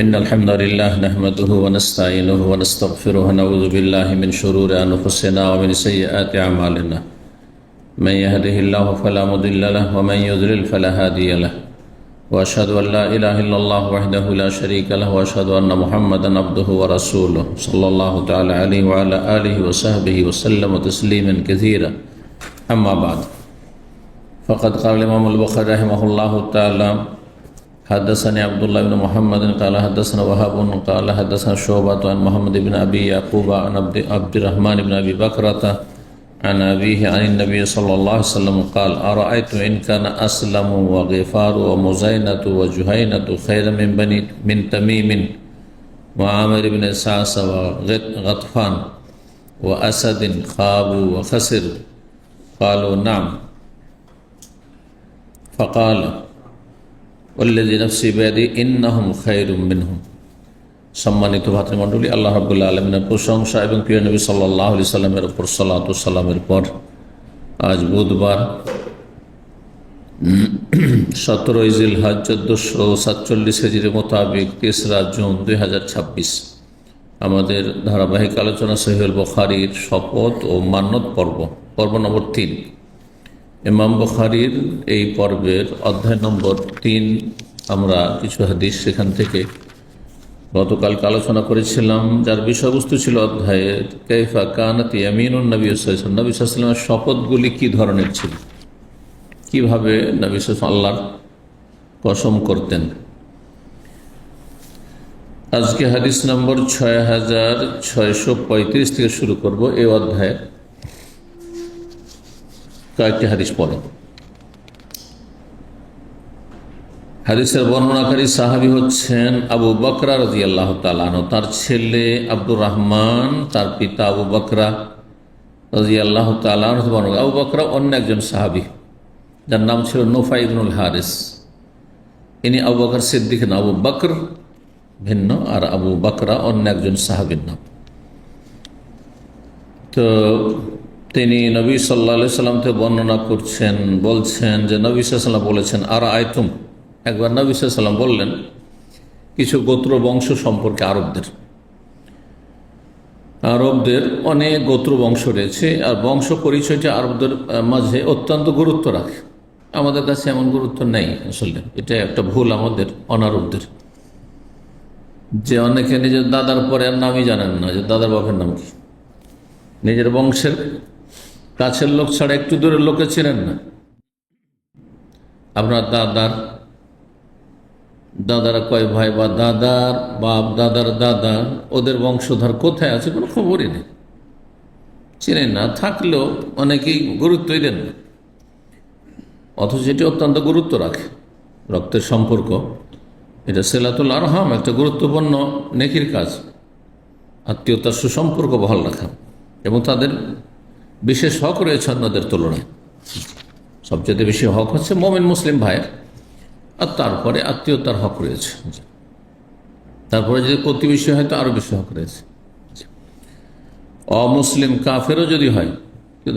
إن الحمد لله نحمده ونستعينه ونستغفره ونعوذ بالله من شرور أنفسنا ومن سيئات أعمالنا من يهده الله فلا مضل له ومن يضلل فلا هادي له وأشهد أن لا إله إلا الله وحده لا شريك له وأشهد أن محمدا عبده ورسوله صلى الله تعالى عليه وعلى آله وصحبه وسلم تسليما كثيرا أما بعد فقد قال الإمام البخاري رحمه الله تعالى حدثني عبد الله بن محمد قال حدثنا وهب قال حدثنا شعبة عن محمد بن أبي يعقوب عن عبد الرحمن بن أبي بكرة عن أبيه عن النبي صلى الله عليه وسلم قال أرأيت إن كان أسلم وغفار ومزينة وجهينة خيرا من تميم وعامر بن سعس وغطفان وأسد خابوا وخسر قالوا نعم فقال والذي نفسي بيده إنهم خير منهم। সম্মানিত ভাতৃমণ্ডলী, আল্লাহ রাব্বুল আলামিনের প্রশংসা এবং প্রিয় নবী সাল্লাল্লাহু আলাইহি সাল্লামের উপর সালাত ও সালামের পর আজ বুধবার 17 জিলহজ 1447 হিজরি মোতাবেক 3রা জুন 2026 আমাদের ধারাবাহিক আলোচনা সহিহুল বুখারীর শপথ ও মান্যত পর্ব নম্বর 3। ইমাম বুখারীর এই পর্বের অধ্যায় নম্বর 3 আমরা কিছু হাদিস সেখান থেকে গতকালকে আলোচনা করেছিলাম, যার বিষয়বস্তু ছিল অধ্যায়ের কাইফা কানাত ইয়ামিনুন নবী সাল্লাল্লাহু আলাইহি ওয়াসাল্লাম, নবী সাল্লাল্লাহু আলাইহি ওয়াসাল্লামের শপথগুলি কি ধরনের ছিল, কিভাবে নবী সাল্লাল্লাহু আলাইহি ওয়াসাল্লাম আল্লাহর কসম করতেন। আজকে হাদিস নম্বর 6635 থেকে শুরু করব। এই অধ্যায়ের কয়েকটি হাদিস পড়ে। হাদিসের বর্ণনাকারী সাহাবী হচ্ছেন আবু বকরা রাদিয়াল্লাহু তাআলা আনহু, তার ছেলে আব্দুর রহমান, তার পিতা আবু বকরা রাদিয়াল্লাহু তাআলা আনহু। আবু বকরা অন্য একজন সাহাবী যার নাম ছিল নুফাই ইবনুল হারিস। ইনি আবু বকর সিদ্দিক না, আবু বকর ভিন্ন আর আবু বকরা অন্য একজন সাহাবীর নাম। তো তিনি নবী সাল্লাল্লাহু আলাইহি ওয়াসাল্লাম থেকে বর্ণনা করছেন, বলছেন যে নবী সাল্লাল্লাহু আলাইহি ওয়াসাল্লাম বলেছেন আর আয়তুম, একবার নবী সাল্লাল্লাহু আলাইহি ওয়াসাল্লাম বললেন কিছু গোত্র বংশ সম্পর্কে। আরবদের অনেক গোত্র বংশ রয়েছে, আর বংশ পরিচয়টি আরবদের মাঝে অত্যন্ত গুরুত্ব রাখে। আমাদের কাছে এমন গুরুত্ব নেই আসলে, এটা একটা ভুল আমাদের অনারবদের, যে অনেকে নিজের দাদার পরে আর নামই জানেন না যে দাদার বাপের নাম কি। নিজের বংশের কাছের লোক ছাড়া একটু দূরের লোকে চেনেন না। আপনার দাদারা কয় ভাই, বা দাদার বাপ, দাদার দাদা, ওদের বংশধর কোথায় আছে কোনো খবরই নেই, চেনেন না। থাকলেও অনেকেই গুরুত্বই দেন না, অথচ এটি অত্যন্ত গুরুত্ব রাখে। রক্তের সম্পর্ক, এটা সিলাতুল আরহাম, একটা গুরুত্বপূর্ণ নেকির কাজ। আত্মীয়তার সুসম্পর্ক বহাল রাখা, এবং তাদের বিশেষ হক রয়েছে অন্যদের তুলনায়। সবচেয়ে বেশি হক হচ্ছে মুমিন মুসলিম ভাইয়ের, আর তারপরে আত্মীয়তার হক রয়েছে। তারপরে যদি প্রতিবেশী হয় তো আরও বেশি হক রয়েছে। অমুসলিম কাফেরও যদি হয়,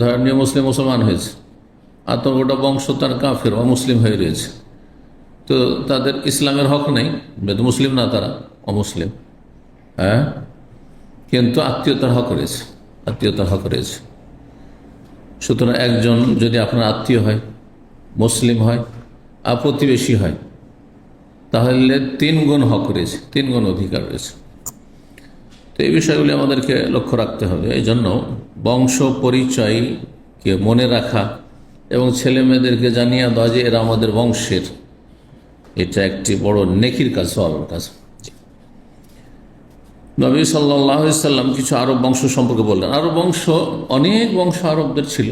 ধর্মীয় মুসলিম মুসলমান হয়েছে, আর তো গোটা বংশ তার কাফের অমুসলিম হয়ে রয়েছে, তো তাদের ইসলামের হক নেই, মুসলিম না, তারা অমুসলিম। হ্যাঁ, কিন্তু আত্মীয়তার হক রয়েছে, আত্মীয়তার হক রয়েছে। সুতরাং একজন যদি আপনার আত্মীয় হয়, মুসলিম হয় আর প্রতিবেশী হয়, তাহলে 3 গুণ হক রয়েছে, 3 গুণ অধিকার রয়েছে। তো এই বিষয়গুলি আমাদেরকে লক্ষ্য রাখতে হবে। এই জন্য বংশ পরিচয়কে মনে রাখা এবং ছেলে মেয়েদেরকে জানিয়ে দেওয়া যে এরা আমাদের বংশের, এটা একটি বড় নেকির কাজ, সওয়াবের কাজ। নবী সাল্লাল্লাহু আলাইহি সাল্লাম কিছু আরব বংশ সম্পর্কে বললেন। আরব বংশ, অনেক বংশ আরবদের ছিল,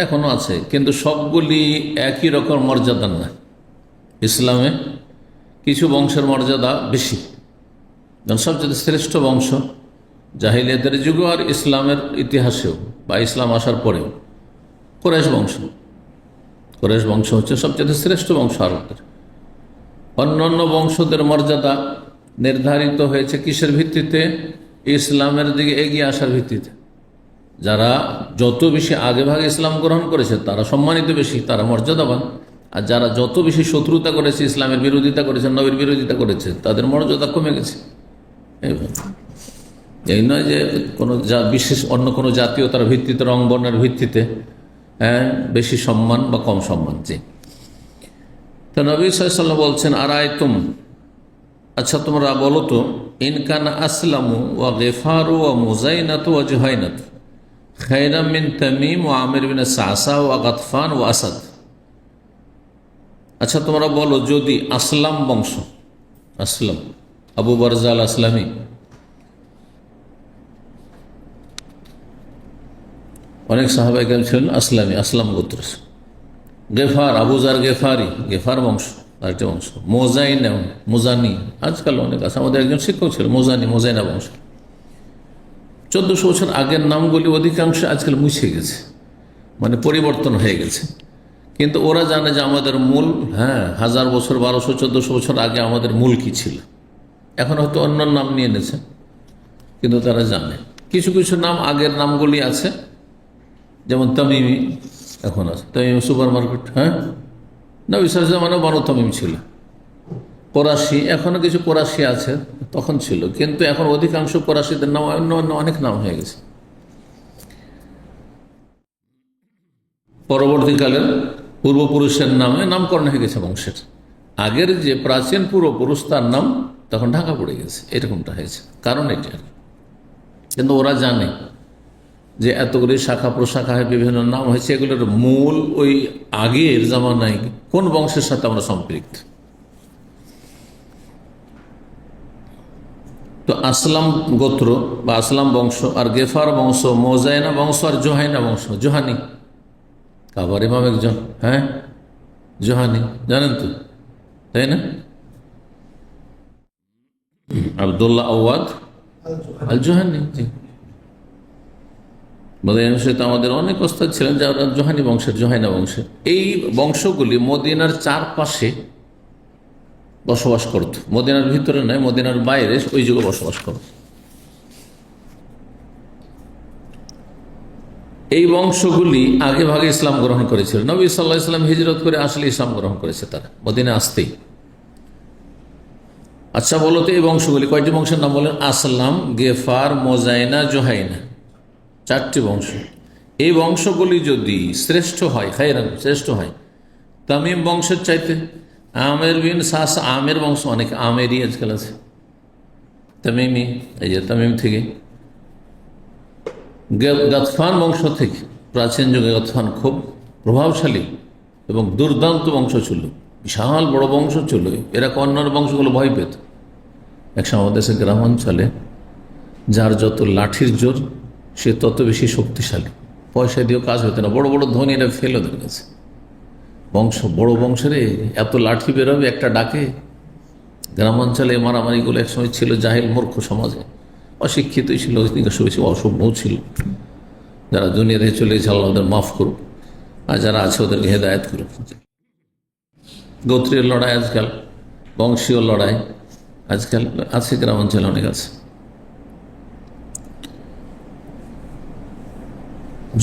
এখনো আছে, কিন্তু সবগুলি একই রকম মর্যাদার না। ইসলামে কিছু বংশের মর্যাদা বেশি, যেমন সবচেয়ে শ্রেষ্ঠ বংশ জাহিলিয়াতের যুগে আর ইসলামের ইতিহাসেও বা ইসলাম আসার পরেও কুরাইশ বংশ। কুরাইশ বংশ হচ্ছে সবচেয়ে শ্রেষ্ঠ বংশ আরবদের। অন্যান্য বংশদের মর্যাদা নির্ধারিত হয়েছে কিসের ভিত্তিতে? ইসলামের দিকে এগিয়ে আসার ভিত্তিতে। যারা যত বেশি আগে ভাগে ইসলাম গ্রহণ করেছে তারা সম্মানিত বেশি, তারা মর্যাদাবান। আর যারা যত বেশি শত্রুতা করেছে, ইসলামের বিরোধিতা করেছে, নবীর বিরোধিতা করেছে, তাদের মর্যাদা কমে গেছে। এই নয় যে কোনো বিশেষ অন্য কোনো জাতীয়তার ভিত্তিতে, রং বর্ণের ভিত্তিতে বেশি সম্মান বা কম সম্মান। জি, তো নবী সাল্লাল্লাহু আলাইহি ওয়াসাল্লাম বলছেন, আরায়তুম, আচ্ছা তোমরা বলো তো, ইনকান আসলামু ওয়া গিফারু ওয়া মুজাইনাতু ওয়া জুহাইনাতু খায়রাম মিন তামিম ওয়া আমির বিন সাসা ওয়া গাতফান ওয়া আসাদ। আচ্ছা তোমরা বলো, যদি আসলাম বংশ, আসলাম আবু বারজা আল আসলামী, অনেক সাহাবায়ে কেরাম ছিলেন আসলামী, আসলাম গোত্র। গেফার, আবুজার গেফারি, গেফার বংশ, আরেকটা বংশ। মোজাইনা, মোজানি, আজকাল অনেক আছে, আমাদের একজন শিক্ষক ছিল মোজানি, মোজাইনা বংশ। 1400 বছর আগের নামগুলি অধিকাংশ আজকাল মুছে গেছে, মানে পরিবর্তন হয়ে গেছে। কিন্তু ওরা জানে যে আমাদের মূল, 1000 বছর, 1200, 1400 বছর আগে আমাদের মূল কি ছিল। এখন হয়তো অন্য নাম নিয়ে নিয়েছে, কিন্তু তারা জানে কিছু কিছু নাম, আগের নামগুলি আছে। যেমন তামিমি এখন আছে, তামিম সুপার মার্কেট, নবী সাল্লাল্লাহু আলাইহি ওয়াসাল্লাম বানু তামিম ছিল। কোরাশি, এখনো কিছু কোরাশি আছে, তখন ছিল, কিন্তু এখন অধিকাংশ কোরাশিদের নাম অন্য অন্য অনেক নাম হয়ে গেছে। পরবর্তীকালের পূর্বপুরুষের নামে নামকরণ হয়ে গেছে বংশের। আগের যে প্রাচীন পূর্বপুরুষ, তার নাম তখন ঢাকা পড়ে গেছে, এরকমটা হয়েছে। কারণ এটা, কিন্তু ওরা জানে যে এতগুলি শাখা প্রশাখা বিভিন্ন নাম হয়েছে, এগুলোর মূল ওই আগের জামানায় কোন বংশের সাথে আমরা সম্পৃক্ত। তো আসলাম গোত্র বা আসলাম বংশ, আর গেফার বংশ, মোজাইনা বংশ, আর জোহাইনা বংশ। জোহানি কাবার ইমাম একজন, জোহানি জানেন তো, তাই না? আব্দুল্লাহ আওয়াদ আল জোহানি। জি, আমাদের অনেক ওস্তাদ ছিলেন যারা জোহানি বংশের, জোহাইনা বংশের। এই বংশগুলি মদিনার চারপাশে বসবাস করত, মদিনার ভিতরে নয়, মদিনার বাইরে ওই যুগে বসবাস করত। এই বংশগুলি আগে ভাগে ইসলাম গ্রহণ করেছিল। নবী সাল্লাল্লাহু আলাইহি ওয়াসাল্লাম হিজরত করে আসলে ইসলাম গ্রহণ করেছে তারা, মদিনা আসতেই। আচ্ছা বলো তো, এই বংশগুলি কয়টি বংশের নাম বলেন? আসলাম, গেফার, মোজাইনা, জোহাইনা, 4টি বংশ। এই বংশগুলি যদি শ্রেষ্ঠ হয়, খায়রান, শ্রেষ্ঠ হয় তামিম বংশের চাইতে, আমের বিন সাস, আমের বংশ, অনেক আমেরই আজকাল আছে, তামিমি, এই যে তামিম থেকে। গাতফান বংশ থেকে, প্রাচীন যুগে গাতফান খুব প্রভাবশালী এবং দুর্দান্ত বংশ ছিল, বিশাল বড় বংশ ছিল। এরা অন্যান্য বংশগুলো ভয় পেত। একসময় আমাদের দেশের গ্রামাঞ্চলে যার যত লাঠির জোর, সে তত বেশি শক্তিশালী। পয়সা দিয়েও কাজ হতো না, বড় বড় ধনীরা ফেলে ওদের কাছে। বংশ, বড় বংশের এত লাঠি বেরোবে একটা ডাকে। গ্রামাঞ্চলে মারামারিগুলো একসময় ছিল জাহিল মূর্খ সমাজে, অশিক্ষিতই ছিল, অসভ্যও ছিল। যারা দুনিয়াতে চলে গেছে, আল্লাহ ওদের মাফ করুক, আর যারা আছে ওদেরকে হেদায়েত করুক। গোত্রের লড়াই আজকাল, বংশীয় লড়াই আজকাল আছে, গ্রামাঞ্চলে অনেক আছে।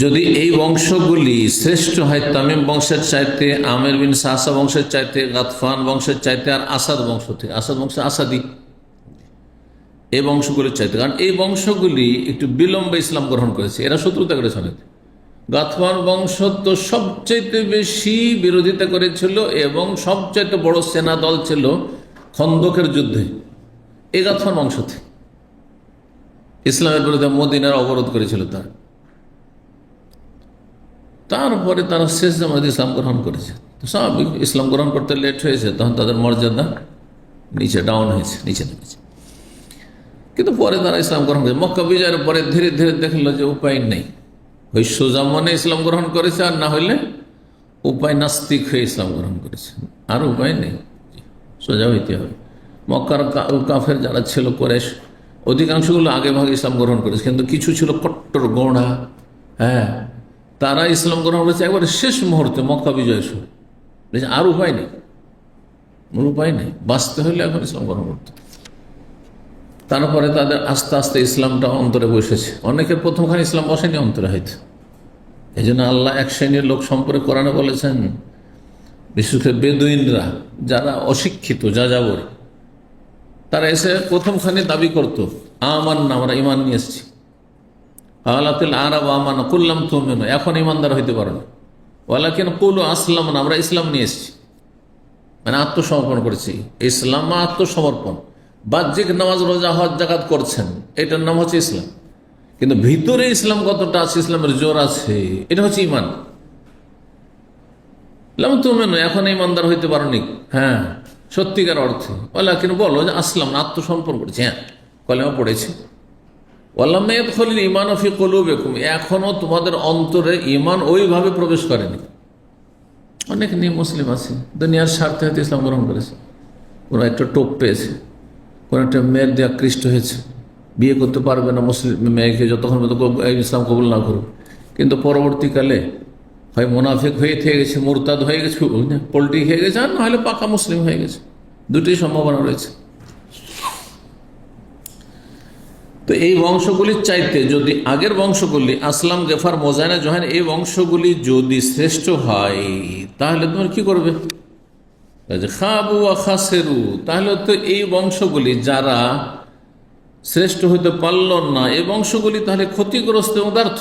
যদি এই বংশগুলি শ্রেষ্ঠ হয় তামিম বংশের চাইতে, আমের বিন সাসা বংশের চাইতে, গাতফান বংশের চাইতে, আর আসাদ বংশ থেকে, আসাদ বংশ আসাদি, এই বংশগুলির চাইতে। কারণ এই বংশগুলি একটু বিলম্বে ইসলাম গ্রহণ করেছে, এরা শত্রুতা করেছে অনেক। গাতফান বংশ তো সবচাইতে বেশি বিরোধিতা করেছিল এবং সবচাইতে বড় সেনা দল ছিল খন্দকের যুদ্ধে। এই গাতফান বংশ থেকে ইসলামের বিরুদ্ধে মদিনার অবরোধ করেছিল তারা। তারপরে তারা শেষ জামাতে ইসলাম গ্রহণ করেছে। তো স্বাভাবিক, ইসলাম গ্রহণ করতে লেট হয়েছে, তখন তাদের মর্যাদা নিচে ডাউন হয়েছে, নিচে নেমেছে। কিন্তু পরে তারা ইসলাম গ্রহণ করেছে। মক্কা বিজয়ের পরে ধীরে ধীরে দেখলো যে উপায় নেই, ওই সোজা মনে ইসলাম গ্রহণ করেছে, আর না হইলে উপায় নাস্তিক হয়ে ইসলাম গ্রহণ করেছে। আর উপায় নেই, সোজা হইতে হবে। মক্কার কাফের যারা ছিল কুরাইশ, অধিকাংশগুলো আগে ভাগে ইসলাম গ্রহণ করেছে, কিন্তু কিছু ছিল কট্টর গোঁড়া, তারা ইসলাম গ্রহণ করেছে একবারে শেষ মুহূর্তে, মক্কা বিজয়ের সময়। আর উপায় নেই, মূল উপায় নেই, বাঁচতে হইলে এখন ইসলাম গ্রহণ করতে। তারপরে তাদের আস্তে আস্তে ইসলামটা অন্তরে বসেছে। অনেকের প্রথমখানে ইসলাম বসেনি অন্তরে, হয়তো এই জন্য আল্লাহ এক শ্রেণীর লোক সম্পর্কে কোরআনে বলেছেন, বিশেষ করে বেদুইনরা, যারা অশিক্ষিত যাযাবর, তারা এসে প্রথমখানে দাবি করতো আমান না, আমরা ইমান নিয়ে এসেছি। আলাতুল আরব আমান কুল্লাম তুমিনু, এখন ইমানদার হইতে পারো না। ওয়ালাকিন কুলু আসলাম না, আমরা ইসলাম নিয়ে এসেছি, মানে আত্মসমর্পণ করেছি। ইসলাম আত্মসমর্পণ। বাহ্যিক নামাজ রোজা হজ জাকাত করছেন, এটার নাম হচ্ছে ইসলাম, কিন্তু ভিতরে ইসলাম কতটা আছে, ইসলামের জোর আছে, এটা হচ্ছে ইমান। তুমি এখন ইমানদার হইতে পারো নি, হ্যাঁ সত্যিকার অর্থে। ওয়ালাকিন বলো যে আসলাম না, আত্মসমর্পণ করেছি, হ্যাঁ কলেমা পড়েছি। ইমান ফি কুলুবিকুম, এখনো তোমাদের অন্তরে ইমান ওইভাবে প্রবেশ করেনি। অনেক নিয়ে মুসলিম আছে, দুনিয়ার স্বার্থে হয়তো ইসলাম গ্রহণ করেছে, কোনো একটা টোপ পেয়েছে, কোনো একটা মেয়ের দেয়া কৃষ্ট হয়েছে, বিয়ে করতে পারবে না মুসলিম মেয়েকে যতক্ষণ ইসলাম কবুল না করুক, কিন্তু পরবর্তীকালে হয় মুনাফিক হয়ে থেকে গেছে, মুরতাদ হয়ে গেছে, পোল্ট্রি খেয়ে গেছে, আর নাহলে পাকা মুসলিম হয়ে গেছে। দুটি সম্ভাবনা রয়েছে। তো এই বংশগুলির চাইতে যদি আগের বংশগুলি আসলাম, গেফার, মোজানা, জোহান, এই বংশগুলি যদি শ্রেষ্ঠ হয়, তাহলে তোমার কি করবে? খাবু খাসেরু, তাহলে তো এই বংশগুলি যারা শ্রেষ্ঠ হইতে পারল না, এই বংশগুলি তাহলে ক্ষতিগ্রস্ত এবং ব্যর্থ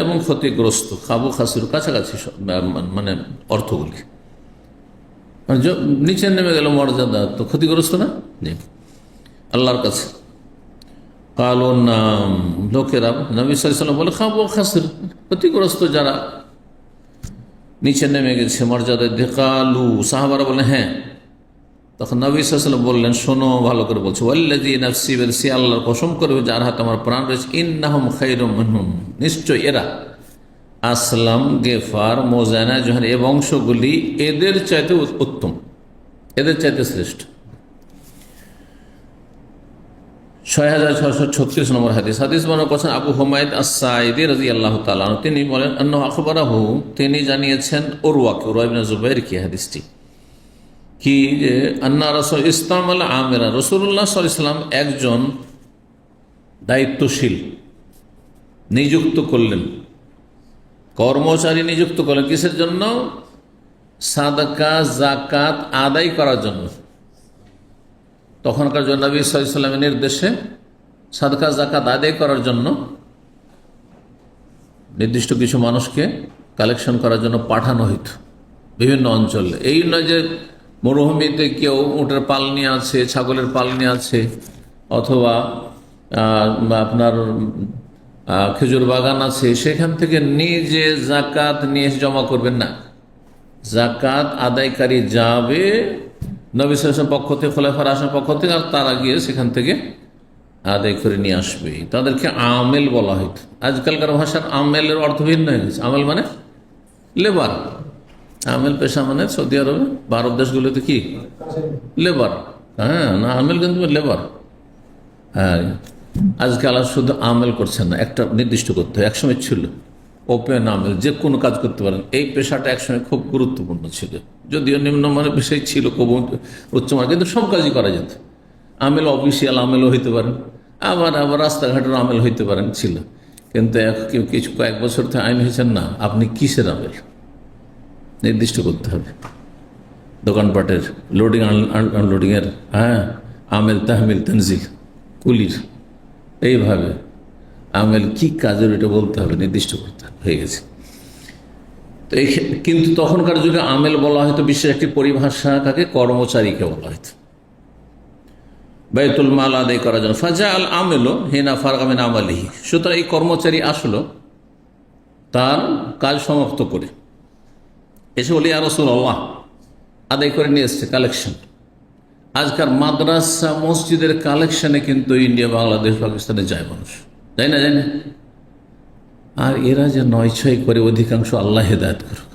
এবং ক্ষতিগ্রস্ত। খাবু খাসেরু কাছাকাছি মানে অর্থগুলি, নিচে নেমে গেল মর্যাদা, তো ক্ষতিগ্রস্ত না জি আল্লাহর কাছে। কালো নাম লোকেরা, নবী সাল্লাল্লাহু আলাইহি ওয়াসাল্লাম বলে খাবু খাসের, ক্ষতিগ্রস্ত যারা নিচে নেমে গেছে মর্যাদায়। দেখালু, সাহাবারা বলে হ্যাঁ। তখন নবী সাল্লাল্লাহু আলাইহি ওয়াসাল্লাম বললেন, শোনো ভালো করে বলছে, ওয়াল্লাযী নাফসি বিয়াদিহি, আল্লাহর কসম করবে যার হাতে আমার প্রাণ রয়েছে, ইন্নাহুম খায়রুম মিনহুম, নিশ্চয় এরা আসলাম, গেফার, মোজানা, জোহান এই বংশগুলি এদের চাইতে উত্তম, এদের চাইতে শ্রেষ্ঠ। 6636 নম্বর হাদিস বর্ণনা করেছেন আবু হুমায়দ আস-সাঈদী রাদিয়াল্লাহু তাআলা আনহু। তিনি বলেন আন্নাহু আখবারাহু, তিনি জানিয়েছেন উরওয়াকে, উরওয়া ইবনে জুবাইর কি হাদিসটি কি, আন্না রাসূল ইসতামাল আমিরা, রাসূলুল্লাহ সাল্লাল্লাহু আলাইহি ওয়াসাল্লাম একজন দায়িত্বশীল নিযুক্ত করলেন, কর্মচারী নিযুক্ত করলেন। কিসের জন্য? সাদাকা যাকাত আদায় করার জন্য। তখনকার জন্য নবী সাল্লাল্লাহু আলাইহি ওয়াসাল্লামের নির্দেশে সাদকা যাকাত আদায় করার জন্য নির্দিষ্ট কিছু মানুষকে কালেকশন করার জন্য পাঠানো হইত বিভিন্ন অঞ্চলে। এই নয় যে মরুভূমিতে কেউ উটের পাল নিয়ে আছে, ছাগলের পাল নিয়ে আছে, অথবা আপনার খেজুর বাগান আছে, সেখান থেকে নিজে যাকাত নিয়ে জমা করবেন না। যাকাত আদায়কারী যাবে নবী সাল্লাল্লাহু আলাইহি ওয়াসাল্লাম পক্ষ থেকে, খোলাফায়ে রাশিদিনের পক্ষ থেকে, আর তারা গিয়ে সেখান থেকে আদায় করে নিয়ে আসবে। তাদেরকে আমেল বলা হইত। আজকালকার ভাষার আমেলের অর্থ ভিন্ন হয়ে গেছে। আমেল মানে লেবার, আমেল পেশা মানে সৌদি আরবে বা আরব দেশগুলোতে কি লেবার, হ্যাঁ না, আমেল কিন্তু লেবার। হ্যাঁ, আজকাল আর শুধু আমেল করছেন না, একটা নির্দিষ্ট করতে হয়। একসময় ছিল ওপেন আমেল, যে কোনো কাজ করতে পারেন। এই পেশাটা একসময় খুব গুরুত্বপূর্ণ ছিল, যদিও নিম্নমানের বিষয় ছিল, খুব উচ্চমান, কিন্তু সব কাজই করা যেত। আমেল অফিসিয়াল আমেলও হইতে পারেন, আবার রাস্তাঘাটের আমেল হইতে পারেন, ছিল। কিন্তু কিছু কয়েক বছর থেকে আইন হয়েছেন না, আপনি কিসের আমেল নির্দিষ্ট করতে হবে। দোকানপাটের লোডিং আনলোডিংয়ের, হ্যাঁ আমেল, তাহমিল, তানজিল, কুলির, এইভাবে আমেল কি কাজের এটা বলতে হবে, নির্দিষ্ট করতে হয়ে গেছে। তো কিন্তু তখনকার যুগে আমেল বলা হয়তো বিশেষ একটি পরিভাষা, কাকে? কর্মচারীকে বলা হয়তো বাইতুল মাল আদায় করার জন্য। ফাজা আল আমেলো হিনা ফারগামিন আমালিহি, সুতরাং এই কর্মচারী আসলো তার কাজ সমাপ্ত করে এসে বলি, ইয়া রাসূলুল্লাহ, আদায় করে নিয়ে এসছে কালেকশন। আজকাল মাদ্রাসা মসজিদের কালেকশনে কিন্তু ইন্ডিয়া, বাংলাদেশ, পাকিস্তানে যায় মানুষ, যায় না? আর এরা যে ৯-৬ করে, অধিকাংশ আল্লাহ হেদায়েত করুক।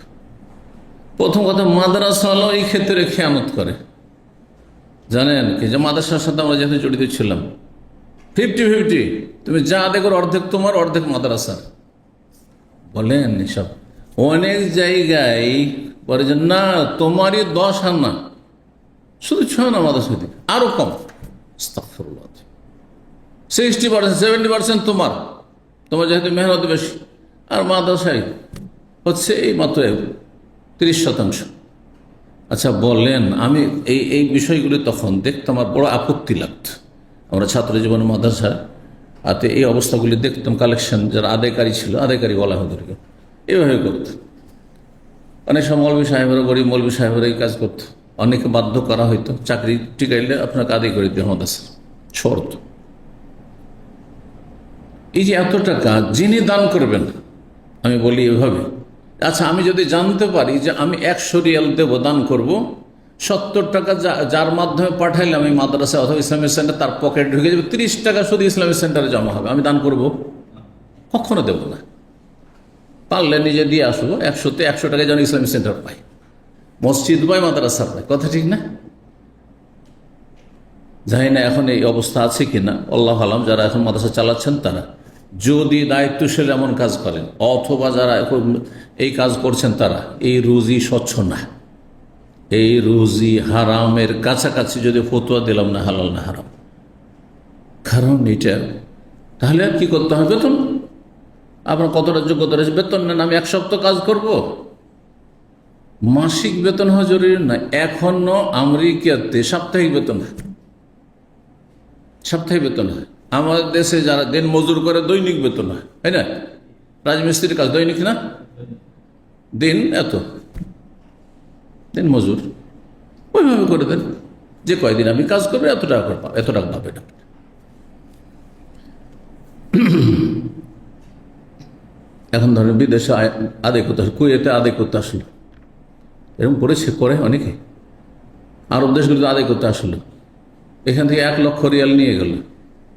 প্রথম কথা, মাদ্রাসা হলো এই ক্ষেত্রে খেয়ানত করে, জানেন কি? যে মাদ্রাসার সাথে আমরা যেহেতু জড়িত ছিলাম, 50-50, তুমি যা আদায় করো অর্ধেক তোমার, অর্ধেক মাদ্রাসার। বলেন এসব অনেক জায়গায় বলে যে না, তোমারই 10 আনা, শুধু 6 আনা মাদ্রাসা দিকে, আরো কম। আস্তাগফিরুল্লাহ। 60%, 70% তোমার যেহেতু মেহনত বেশি, আর মাদ্রাসায় হচ্ছে এই মাত্র 30%। আচ্ছা বলেন, আমি এই এই বিষয়গুলি তখন দেখতাম, আমার বড় আপত্তি লাগতো। আমরা ছাত্র জীবনে মাদ্রাসা আতে এই অবস্থাগুলি দেখতাম, কালেকশন যারা আদায়কারী ছিল, আদায়কারী বলা হতো এইভাবে করতো। অনেক সময় মৌলবী সাহেবেরা, গরিব মৌলবী সাহেবেরা এই কাজ করতো। অনেকে বাধ্য করা হয়তো, চাকরি টিকাইলে আপনাকে আদায় করে দিতে মাদ্রাসা শর্ত। এই যে এত টাকা যিনি দান করবেন, আমি বলি এভাবে, আচ্ছা আমি যদি জানতে পারি যে আমি 100 রিয়াল দেব, দান করব, 70 টাকা যার মাধ্যমে পাঠাইলে আমি মাদ্রাসা অথবা ইসলামিক সেন্টার তার পকেটে ঢুকে যাবে, 30 টাকা শুধু ইসলামিক সেন্টারে জমা হবে, আমি দান করব? কখনো দেব না। পারলে নিজে দিয়ে আসবো, 100-তে 100 টাকায় যেন ইসলামিক সেন্টার পাই, মসজিদ পাই, মাদ্রাসা পাই। কথা ঠিক না? জানি না এখন এই অবস্থা আছে কিনা, আল্লাহ আলাম। যারা এখন মাদ্রাসা চালাচ্ছেন তারা যদি দায়িত্বশীল এমন কাজ করেন, অথবা যারা এখন এই কাজ করছেন, তারা এই রুজি স্বচ্ছ না, এই রুজি হারামের কাছাকাছি। যদি ফতোয়া দিলাম না হালাল না হারাম, কারণ এটা তাহলে আর কি করতে হবে? বেতন আপনার কতটা যোগ্যতা রয়েছে, বেতন নেন। আমি 1 সপ্তাহ কাজ করব, মাসিক বেতন হওয়া জরুরি না। এখনো আমেরিকাতে সাপ্তাহিক বেতন হয়, সাপ্তাহিক বেতন হয়। আমাদের দেশে যারা দিন মজুর করে দৈনিক বেতন হয়, তাই না? রাজমিস্ত্রির কাজ দৈনিক না, দিন এত, দিন মজুর ওইভাবে করে দেন যে কয়দিন আমি কাজ করবো এত টাকা করে পাবো, এত টাকা পাবে না। এখন ধরেন বিদেশে আদায় করতে আসলো, কুয়েতে আদায় করতে আসলো, এরকম করেছে, করে অনেকে। আরব দেশগুলিতে আদায় করতে আসলো, এখান থেকে 1 লক্ষ রিয়াল নিয়ে গেল,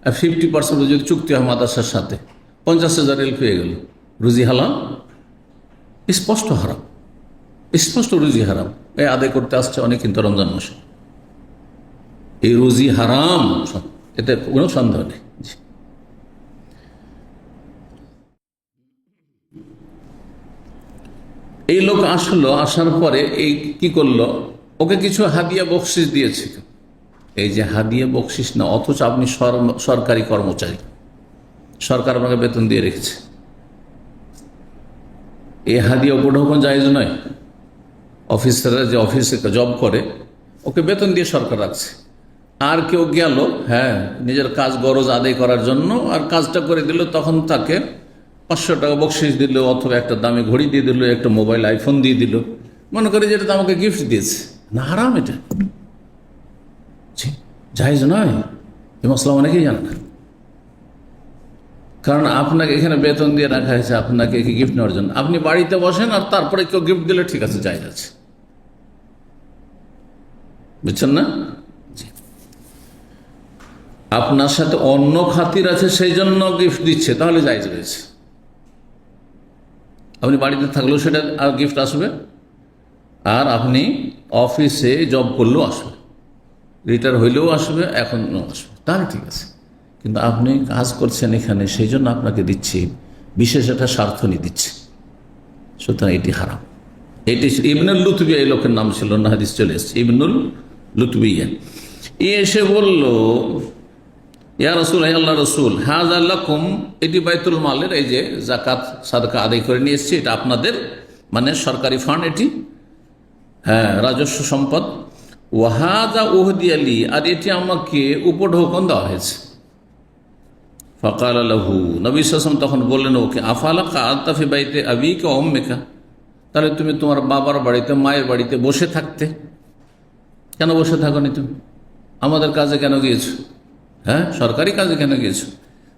আর 50% যদি চুক্তি হয় মাদ্রাসার সাথে, 50,000 রিয়াল পেয়ে গেল। রুজি হালাল, স্পষ্ট হারাম, স্পষ্ট রুজি হারাম। এই আদায় করতে আসছে অনেক, কিন্তু রমজান মাসে এই রুজি হারাম, এতে কোনো সন্দেহ নেই। এই লোক আসলো, আসার পরে এই কি করলো, ওকে কিছু হাদিয়া বকশিস দিয়েছে। এই যে হাদিয়া বকশিস না, অথচ আপনি সরকারি কর্মচারী, সরকার আপনাকে বেতন দিয়ে রেখেছে, এই হাদিয়া উপঢৌকন জায়েজ নয়। অফিসাররা যে অফিসে জব করে, ওকে বেতন দিয়ে সরকার রাখছে। আর কেউ গেল, হ্যাঁ, নিজের কাজ গরজ আদায় করার জন্য, আর কাজটা করে দিল, তখন তাকে 500 টাকা বকশিস দিল, অথবা একটা দামি ঘড়ি দিয়ে দিল, একটা মোবাইল আইফোন দিয়ে দিল, মনে করে যে এটা আমাকে গিফট দিয়েছে। না, হারাম এটা, জায়েজ নয়। এই মসলা অনেকেই জানে না, কারণ আপনাকে এখানে বেতন দিয়ে রাখা হয়েছে আপনাকে গিফট নেওয়ার জন্য। আপনি বাড়িতে বসেন, আর তারপরে কেউ গিফট দিলে ঠিক আছে, জায়েজ আছে, বুঝছেন না? আপনার সাথে অন্য খাতির আছে, সেই জন্য গিফট দিচ্ছে, তাহলে জায়েজ রয়েছে। আপনি বাড়িতে থাকলেও সেটা গিফট আসবে, আর আপনি অফিসে জব করলেও আসবে, রিটায়ার হইলেও আসবে, এখনও আসবে, তাহলে ঠিক আছে। কিন্তু আপনি কাজ করছেন এখানে, সেই জন্য আপনাকে দিচ্ছি, বিশেষ একটা স্বার্থ নিয়ে দিচ্ছে, সুতরাং এটি হারাম। এটি ইবনুল লুতবিয়া, এই লোকের নাম ছিল না, হাদিস চলে এসছে, ইবনুল লুতবিয়া। এসে বলল, ইয়া রাসূল, আল্লাহ রসুল, হাযা লাকুম, এটি বাইতুল মালের, এই যে যাকাত সাদকা আদায় করে নিয়ে এসেছি, এটা আপনাদের, মানে সরকারি ফান্ড, এটি হ্যাঁ রাজস্ব সম্পদ। ওয়াহাদা উহদিয়ালি, আর এটি আমাকে উপঢৌকন দেওয়া হয়েছে। ফাকাল লাহু, নবী সাল্লাল্লাহু আলাইহি ওয়াসাল্লাম তখন বললেন ওকে, আফালা কা'আতা ফি বাইতি আবিকা ওয়া উম্মিকা, তাহলে তুমি তোমার বাবার বাড়িতে, মায়ের বাড়িতে বসে থাকতে, কেন বসে থাকোনি তুমি? আমাদের কাজে কেন গিয়েছো? হ্যাঁ, সরকারি কাজে কেন গিয়েছো?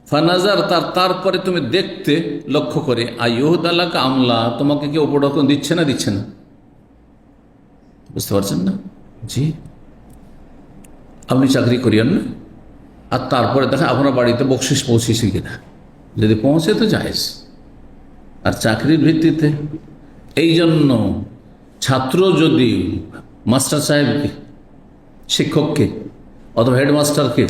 ফানাজার, তারপরে তুমি দেখতে, লক্ষ্য করে, আইয়ুহদালাকা আমলা, তোমাকে কি উপঢৌকন দিচ্ছে না দিচ্ছে না? বুঝতে পারছেন না? জি, আপনি চাকরি করিয়েন না, আর তারপরে দেখেন আপনার বাড়িতে বকশিস পৌঁছেছে কিনা, যদি পৌঁছে তো জায়েজ। আর চাকরির ভিত্তিতে, এই জন্য ছাত্র যদি মাস্টার সাহেবকে, শিক্ষককে, অথবা হেডমাস্টারকে,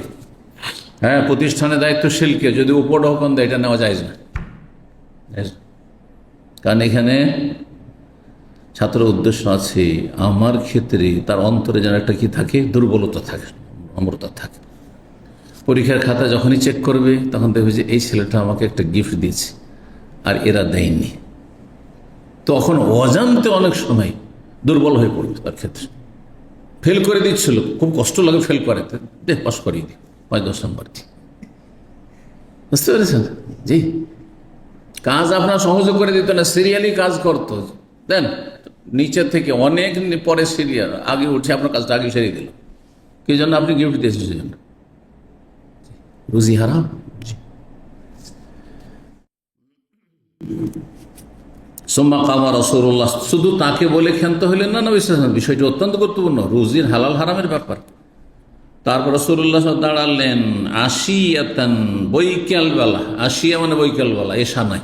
হ্যাঁ প্রতিষ্ঠানে দায়িত্বশীলকে যদি উপঢৌকন দেয়, এটা নেওয়া যায় না। কারণ এখানে ছাত্র উদ্দেশ্য আছে, আমার ক্ষেত্রে তার অন্তরে যেন একটা কি থাকে, দুর্বলতা থাকে, নম্রতা থাকে। পরীক্ষার খাতা যখনই চেক করবে, তখন দেখবে যে এই ছেলেটা আমাকে একটা গিফট দিয়েছে আর এরা দেয়নি, তো তখন অজান্তে অনেক সময় দুর্বল হয়ে পড়ত, তার ক্ষেত্রে ফেল করে দিচ্ছিল, খুব কষ্ট লাগে ফেল করে, দেখ পাস করিয়ে দিই 5-10 নম্বর দিয়ে। বুঝতে পেরেছেন? জি, কাজ আপনার সহজে করে দিত না, সিরিয়ালি কাজ করতো। দেন নিচে থেকে অনেক পরে সিরিয়াল আগে উঠে আপনার কাজটা আগে সেরিয়ে দিল। কি জন্য? আপনি গিফট দিয়েছেন সেজন্য। রুজি হারাম। সুম্মা কামা রাসূলুল্লাহ, শুধু তাকে বলে ক্ষান্ত হইলেন না নবী সাল্লাল্লাহু আলাইহি ওয়াসাল্লাম, বিষয়টি অত্যন্ত গুরুত্বপূর্ণ, রুজির হালাল হারামের ব্যাপার। তারপর রাসূলুল্লাহ দাঁড়ালেন আশিয়াতান, বৈকাল বেলা। আশিয়া মানে বৈকাল বেলা, এশা নাই।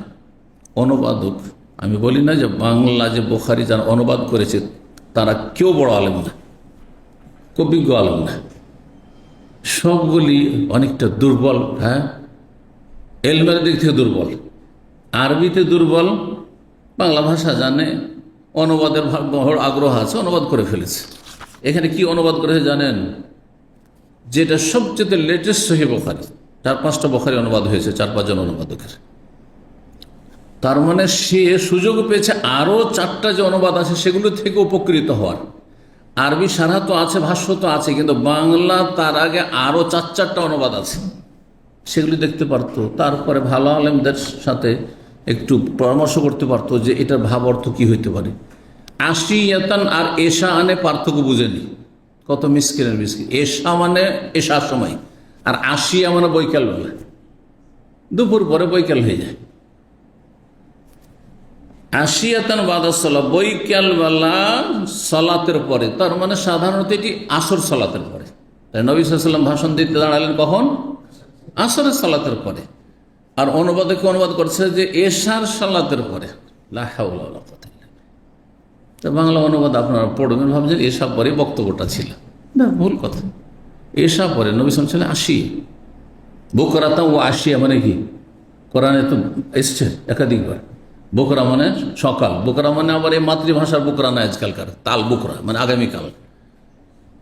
অনুবাদক, আমি বলি না যে বাংলা যে বুখারী যারা অনুবাদ করেছে তারা কেউ বড় আলেম না, খুব বিজ্ঞ আলেম না, সবগুলি অনেকটা দুর্বল। হ্যাঁ, এলমের দিক থেকে দুর্বল, আরবিতে দুর্বল, বাংলা ভাষা জানে, অনুবাদের আগ্রহ আছে, অনুবাদ করে ফেলেছে। এখানে কি অনুবাদ করেছে জানেন? যেটা সবচেয়ে লেটেস্ট সহিহ বুখারী, 4-5টা বুখারী অনুবাদ হয়েছে 4-5 জন অনুবাদকের। তার মানে সে সুযোগ পেয়েছে আরও 4টা যে অনুবাদ আছে সেগুলো থেকে উপকৃত হওয়ার। আরবি সারা তো আছে, ভাষ্য তো আছে, কিন্তু বাংলা তার আগে আরও 4-4টা অনুবাদ আছে, সেগুলি দেখতে পারতো। তারপরে ভালো আলেমদের সাথে একটু পরামর্শ করতে পারতো যে এটার ভাব অর্থ কি হইতে পারে। আশিয়াতান আর এশা আনে পার্থক্য বুঝেনি, কত মিসকিনের মিসকিন। এশা মানে এশার সময়, আর আশিয়া মানে বৈকালবেলা, দুপুর পরে বৈকাল হয়ে যায়। আশিয়াতান বাদাসসালাহ, বৈকালবেলা সালাতের পরে, তার মানে সাধারণত এটি আসর সালাতের পরে। তাই নবী সাল্লাল্লাহু আলাইহি ওয়াসাল্লাম ভাষণ দিতে দাঁড়ালেন কখন? আসরের সালাতের পরে। আর অনুবাদকে অনুবাদ করছে যে এশার সালাতের পরে। লা হাওলা ওয়ালা কুওয়াতা ইল্লা বিল্লাহ। তো বাংলা অনুবাদ আপনারা পড়বেন, ভাবছেন এশা পরে বক্তব্যটা ছিল, না, ভুল কথা। এশা পরে নবী সাল্লাল্লাহু আলাইহি ওয়াসাল্লাম আশি, বুকরাতা ও আশিয়া মানে কি? কোরআনে তো এসছে একাধিকবার। বুকরা মানে সকাল, বুকরা মানে আবার এই মাতৃভাষার বুকরা না আজকালকার, তাল বুকরা মানে আগামীকাল।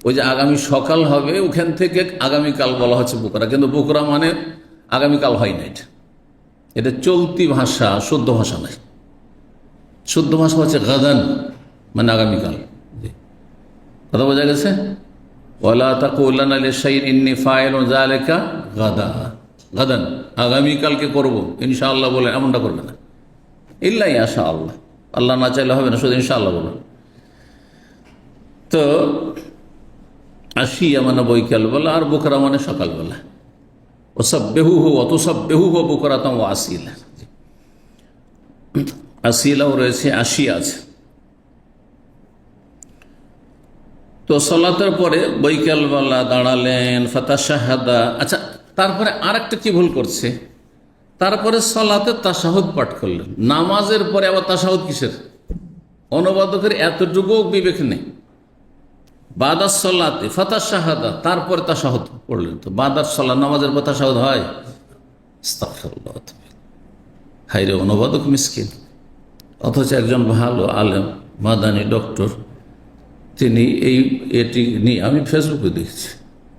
ওই যে আগামী সকাল হবে ওখান থেকে আগামীকাল বলা হচ্ছে বুকরা, কিন্তু বুকরা মানে আগামীকাল হয় না। এটা চলতি ভাষা, শুদ্ধ ভাষা নয়। শুদ্ধ ভাষা হচ্ছে গাদান, মানে আগামীকাল। কথা বোঝা গেছে? ওয়ালা তাকুলান্না লিশাইইন ইন্নী ফাইলুন যালিকা গাদা, গাদান আগামীকালকে করব ইনশাআল্লাহ বলে এমনটা করবে না। ইল্লা ইয়াশা আল্লাহ, আল্লাহ না চাইলে হবে না, শুধু ইনশাআল্লাহ বলো। তো আশিয়া মানে বৈকালবেলা, আর বুকরা মানে সকালবেলা। ওসাব্বিহুহু ওয়া তুসাব্বিহুহু বুকরাতান ওয়া আসিলা। আসিলাও রয়েছে, আশিয়া আছে। তো সালাতের পরে বৈকালবেলা দাঁড়ালেন, ফাতাশাহাদা। আচ্ছা, তারপরে আরেকটা কি ভুল করছে, তারপরে সালাতে তাশাহুদ পাঠ করলেন। নামাজের পরে আবার তাশাহুদ কিসের? অনুবাদকের এতটুকু বিবেক নেই। বাদাস সালাতে ফাতাশাহাদা, তারপরে তাশাহুদ পড়লেন। তো বাদাস সালাত, নামাজের পর তাশাহুদ হয়? আস্তাগফিরুল্লাহ। হায়রে অনুবাদক মিসকিন। অথচ একজন ভালো আলেম, মাদানী ডক্টর, তিনি এটি নিয়ে আমি ফেসবুকে দেখেছি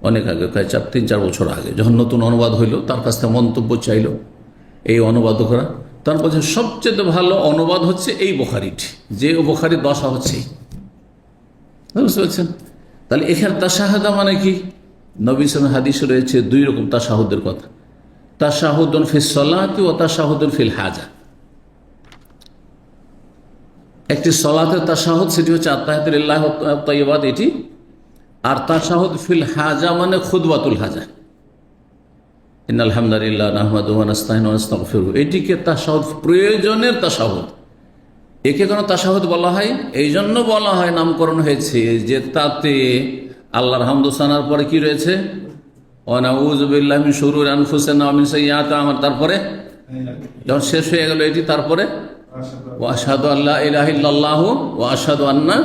অনেক আগে, প্রায় 3-4 বছর আগে, যখন নতুন অনুবাদ হইল, তার কাছ থেকে মন্তব্য চাইল এই অনুবাদকরা। তার বলছেন সবচেয়ে ভালো অনুবাদ হচ্ছে এই বুখারীটি, যে বুখারীর দশা হচ্ছে। বুঝতে পারছেন? তাহলে এখানে তাশাহুদা মানে কি? নবী সাল্লাল্লাহু আলাইহি ওয়াসাল্লাম হাদিসে রয়েছে 2 রকম তাশাহুদের কথা, তাশাহুদুন ফিস সালাতি ওয়া তাশাহুদুন ফিল হাজা। একটি সালাতের তাশাহুদ, সেটি হচ্ছে আত্তাহিয়াতু লিল্লাহি ওয়া তাইয়্যিবাত, এটি। আর তাশাহুদ ফিল হাজা মানে খুতবাতুল হাজা, ইন্নাল হামদালিল্লাহ নাহমাদুহু ওয়া নাস্তাইনুহু ওয়া নাস্তাগফিরুহু, এটিকে তাশাহুদ, প্রয়োজনের তাশাহুদ। একে কেন তাশাহুদ বলা হয়? এই জন্য বলা হয়, নামকরণ হয়েছে যে তাতে আল্লাহর হামদ সানার পরে কি রয়েছে? ওয়া নাউযু বিল্লাহি মিন শুরুরি আনফুসিনা ওয়া মিন সাইয়্যাতি আমাল, তারপরে যখন শেষ হয়ে গেল এটি, তারপরে ওয়া আশহাদু আল্লা ইলাহা ইল্লাল্লাহু ওয়া আশহাদু আন্না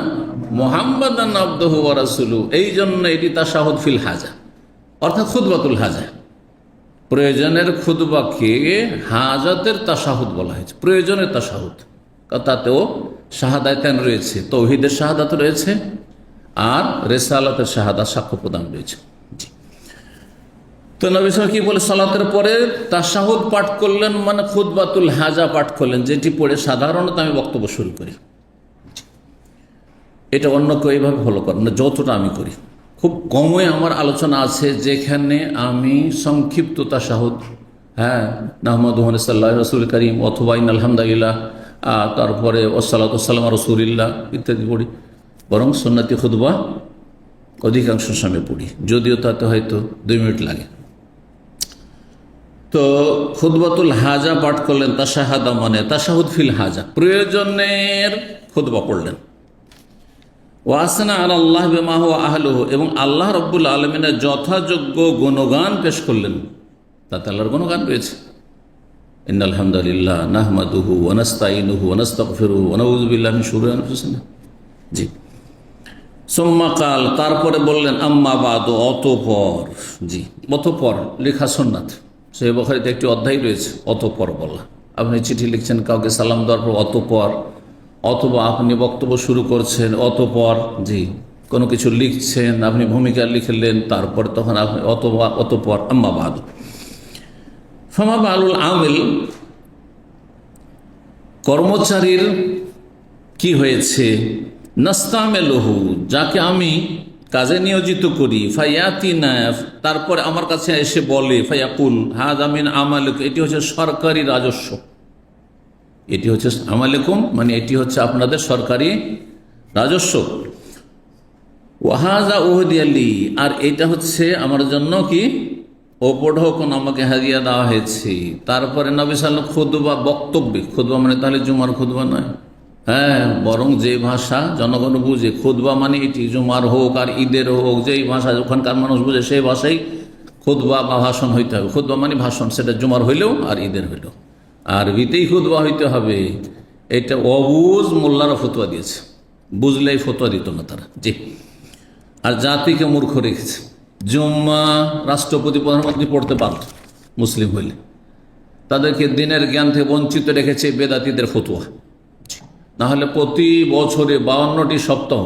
মুহাম্মাদান আবদুহু ওয়া রাসূলুহু। এই জন্য এটি তাশাহুদ ফিল হাজা, অর্থাৎ খুতবাতুল হাজা। প্রয়োজনের খুতবাকে হাজাতের তাশাহুদ বলা হয়েছে, প্রয়োজনের তাশাহুদ। তাতেও শাহাদাতান রয়েছে, তাওহীদের শাহাদাত রয়েছে, আর রিসালাতের শাহাদাত, সাক্ষ্য প্রদান রয়েছে। তো নবী সাল্লাল্লাহু আলাইহি ওয়াসাল্লাম কি বলে, সালাতের পরে তাশাহুদ পাঠ করলেন, মানে খুতবাতুল হাজা পাঠ করলেন, যেটি পড়ে সাধারণত আমি বক্তব্য শুরু করি। এটা অন্য কেউ এইভাবে ফলো করেন না, যতটা আমি করি। খুব কমই আমার আলোচনা আছে যেখানে আমি সংক্ষিপ্ত তাশাহুদ, নাহমাদুহু ওয়া সাল্লাল্লাহু আলা রাসূলিল কারীম অথবা ইন্নাল হামদালিল্লাহ, তারপরে ওয়াসসালাতু ওয়াসসালামু আলা রাসূলিল্লাহ ইত্যাদি পড়ি। বরং সুন্নতি খুতবা অধিকাংশ সময় পড়ি, যদিও তাতে হয়তো 2 মিনিট লাগে। তো খুতবাতুল হাজা পাঠ করলেন, তাশাহাদা মানে তাশাহুদ ফিল হাজা, প্রয়োজনের খুতবা পড়লেন। ওয়াসনা আল্লাহ বিমা হুয়া আহলুহু, এবং আল্লাহ রাব্বুল আলামিনের যথাযোগ্য গুণগান পেশ করলেন। তাতে আল্লাহর গুণগান রয়েছে, ইন্নাল হামদালিল্লাহ নাহমাদুহু ওয়া নাস্তাঈনুহু ওয়া নাস্তাগফিরুহু ওয়া নাউযু বিল্লাহি মিন শুরুরি আনফুসিনা। জি। সুম্মা কাল, তারপরে বললেন, আম্মা বাদু, অতঃপর। জি, অতঃপর লেখা সুন্নাত। সহিহ বুখারীতে একটি অধ্যায় রয়েছে অতঃপর বলা। আপনি চিঠি লিখছেন কাউকে সালাম দেওয়ার পর অতঃপর, অথবা আপনি বক্তব্য শুরু করছেন অতঃপর, জি, কোনো কিছু লিখছেন, আপনি ভূমিকা লিখলেন, তারপর তখন আপনি অতঃপর আম্মা বাদু। ফামা বালুল আমিল, কর্মচারীর কি হয়েছে, নাস্তামেলহু, যাকে আমি কাজে নিয়োজিত করি, ফায়াতিনা, তারপরে আমার কাছে এসে বলে, ফায়াকুল হাযা মিন আমালিকুম, এটি হচ্ছে সরকারি রাজস্ব, এটি হচ্ছে আমালিকুম মানে এটি হচ্ছে আপনাদের সরকারি রাজস্ব। ওয়াহাযা উহদিয়া লি, আর এটা হচ্ছে আমার জন্য কি উপঢৌকন, আমাকে হাদিয়া দেওয়া হয়েছে। তারপরে নবী সাল্লাল্লাহু আলাইহি ওয়াসাল্লাম খুতবা, বক্তব্যে, খুতবা মানে তাহলে জুমার খুতবা নয়, বরং যে ভাষা জনগণ বুঝে, খুতবা মানে এটি জুমার হোক আর ঈদের হোক, যেই ভাষা ওখানকার মানুষ বুঝে সেই ভাষাই খুতবা বা ভাষণ হইতে হবে। খুতবা মানে ভাষণ, সেটা জুমার হইলেও আর ঈদের হইলেও আরবিতেই খুতবা হইতে হবে। এটা অবুঝ মোল্লারা ফতোয়া দিয়েছে, বুঝলেই ফতোয়া দিত না তারা। জি। আর জাতিকে মূর্খ রেখেছে। জুম্মা রাষ্ট্রপতি প্রধানমন্ত্রী পড়তে বাধ্য মুসলিম হইলে, তাদেরকে দিনের জ্ঞান থেকে বঞ্চিত রেখেছে বেদাতীদের ফতোয়া। নাহলে প্রতি বছরে 52টি সপ্তাহ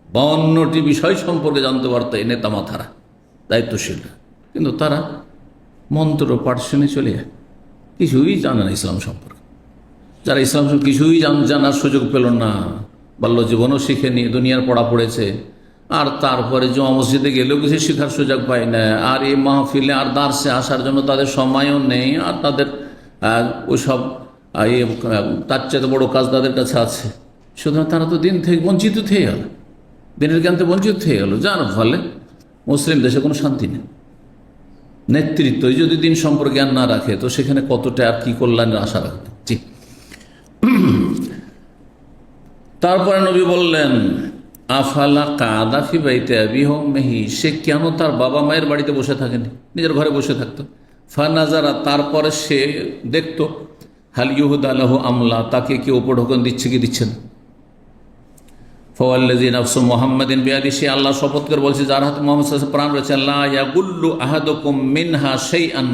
52টি বিষয় সম্পর্কে জানতে পারত এই নেতা মাথারা, দায়িত্বশীলরা। কিন্তু তারা মন্ত্র পাঠ শুনে চলে যায়, কিছুই জানে না ইসলাম সম্পর্কে। যারা ইসলাম সম্পর্কে কিছুই জানার সুযোগ পেল না, বাল্য জীবনও শিখেনি, দুনিয়ার পড়া পড়েছে, আর তারপরে জুমা মসজিদে গেলেও কিছু শেখার সুযোগ পায় না, আর এই মাহফিলে আর দার্সে আসার জন্য তাদের সময়ও নেই, আর তাদের ওইসব তার চেয়ে বড় কাজ তাদের কাছে আছে। সুতরাং তারা তো দিন থেকে বঞ্চিত থেকে গেল, দিনের জ্ঞান থেকে বঞ্চিত থেকে গেল, যার ফলে মুসলিম দেশে কোনো শান্তি নেই। নেতৃত্বই যদি দিন সম্পর্কে জ্ঞান না রাখে, তো সেখানে কতটা আর কি কল্যাণের আশা রাখবে। জি। তারপরে নবী বললেন, আফালা কাদাফি বাইতে আবিহি, সে কেন তার বাবা মায়ের বাড়িতে বসে থাকেনি, নিজের ঘরে বসে থাকতো। ফানাজারা, তারপরে সে দেখতো, হাল ইউহুদা লাহু আমলা, তাকে কি উপঢৌকন দিচ্ছে কি দিচ্ছে না। ফাওয়াল্লাযী নাফসু মুহাম্মাদিন বিয়াদিহি, সে আল্লাহ শপথ করে বলছে যার হাতে মুহাম্মদ সাল্লাল্লাহু আলাইহি ওয়াসাল্লাম প্রাণ রয়েছে, লা ইয়াগুল্লু আহাদুকুম মিনহা শাইআন,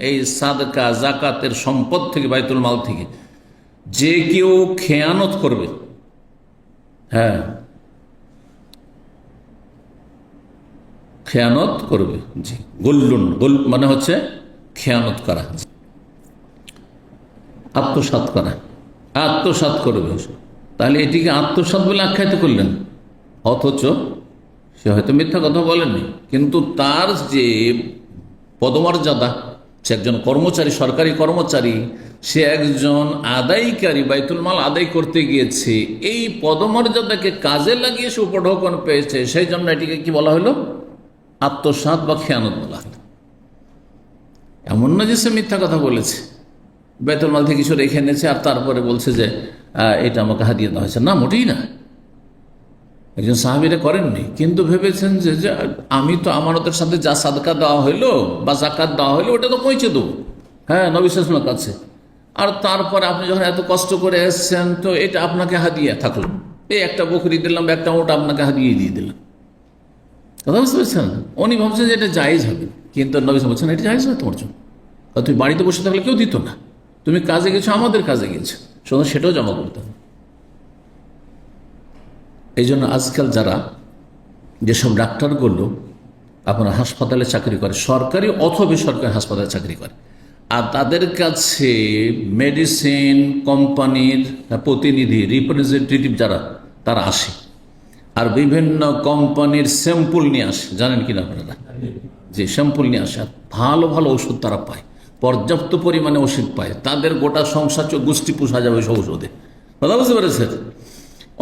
এই সাদকা যাকাতের সম্পদ থেকে, বাইতুল মাল থেকে যে কেউ খেয়ানত করবে, খেয়ানত করবে। জি, গুল্লুন, গুল মানে হচ্ছে খেয়ানত করা, আত্মসাৎ করা, আত্মসাৎ করবে। তাহলে এটিকে আত্মসাৎ বলে আখ্যায়িত করলেন, অথচ সে হয়তো মিথ্যা কথা বলেননি, কিন্তু তার যে পদমর্যাদা, সে একজন কর্মচারী, সরকারি কর্মচারী, সে একজন আদায়কারী, বাইতুল মাল আদায় করতে গিয়েছে, এই পদমর্যাদাকে কাজে লাগিয়ে সে উপঢৌকন পেয়েছে, সেই জন্য এটিকে কি বলা হলো, আত্মসাৎ বা খেয়ানত বলা হলো। এমন না যে সে মিথ্যা কথা বলেছে, বাইতুল মাল থেকে কিছু রেখে এনেছে আর তারপরে বলছে যে এটা আমাকে হাদিয়া দেওয়া হয়েছে, না, মোটেই না। একজন সাহাবীরা করেননি, কিন্তু ভেবেছেন যে আমি তো আমানতের সাথে যা সাদকা দেওয়া হইলো বা জাকাত দেওয়া হইলো ওটা তো পৌঁছে দেবো, নবী সাল্লাল্লাহু আলাইহি ওয়াসাল্লামের কাছে। আর তারপরে আপনি যখন এত কষ্ট করে এসছেন, তো এটা আপনাকে হাদিয়া থাকলো, এই একটা বকরি দিলাম, একটা ওটা আপনাকে হাদিয়ে দিয়ে দিলাম। কথা বুঝতে পারছেন? উনি ভাবছেন যে এটা জায়েজ হবে, কিন্তু নবী সাল্লাল্লাহু আলাইহি ওয়াসাল্লাম বলছেন এটা জায়েজ না তোমার জন্য। তুমি বাড়িতে বসে থাকলে কেউ দিত না, তুমি কাজে গেছো, আমাদের কাজে গেছো, সুতরাং সেটাও জমা করতে হবে। এই জন্য আজকাল যারা যেসব ডাক্তারগুলো আপনার হাসপাতালে চাকরি করে, সরকারি অথবা বেসরকারি হাসপাতালে চাকরি করে, আর তাদের কাছে মেডিসিন কোম্পানির প্রতিনিধি রিপ্রেজেন্টেটিভ যারা তারা আসে, আর বিভিন্ন কোম্পানির স্যাম্পল নিয়ে আসে। জানেন কিনা আপনারা? যে স্যাম্পল নিয়ে আসে, আর ভালো ভালো ওষুধ তারা পায়, পর্যাপ্ত পরিমাণে ওষুধ পায়, তাদের গোটা সংসার গোষ্ঠী পোষা যাবে সব ওষুধে। কথা বুঝতে পেরেছেন?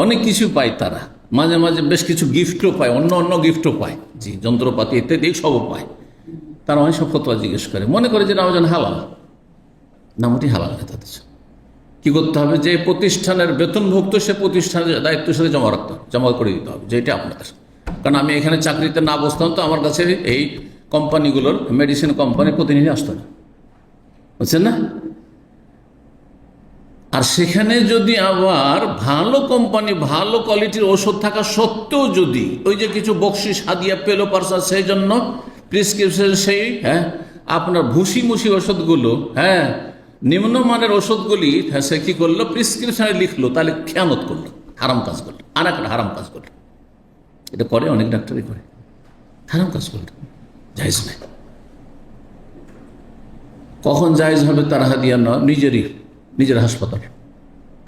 অনেক কিছু পায় তারা, মাঝে মাঝে বেশ কিছু গিফটও পায়, অন্য অন্য গিফটও পায়, জি, যন্ত্রপাতি ইত্যাদি সবও পায়। তারা অনেক সব ফতোয়া জিজ্ঞেস করে, মনে করে যে নামাজ হালাল, নামটি হালাল নেই। তাদের কি করতে হবে? যে প্রতিষ্ঠানের বেতনভুক্ত সে প্রতিষ্ঠানের দায়িত্বের সাথে জমা করে দিতে হবে, যেটা আপনাদের। কারণ আমি এখানে চাকরিতে না বসতাম তো আমার কাছে এই কোম্পানিগুলোর মেডিসিন কোম্পানির প্রতিনিধি আসতো না, বুঝছেন না? আর সেখানে যদি আবার ভালো কোম্পানি ভালো কোয়ালিটির ওষুধ থাকা সত্ত্বেও যদি ওই যে কিছু বকশিস হাদিয়া পেলো পারসা, সেই জন্য প্রেসক্রিপশন সেই আপনার ভুসি ওষুধগুলো, নিম্নমানের ওষুধগুলি সে কি করলো, প্রেসক্রিপশনে লিখলো, তাহলে খেয়ানত করলো, হারাম কাজ করলো, আর একটা হারাম কাজ করলো। এটা করে, অনেক ডাক্তারই করে, হারাম কাজ করলো, জায়েজ নাই। কখন জায়েজ হবে? তার হাদিয়া না, নিজের হাসপাতাল,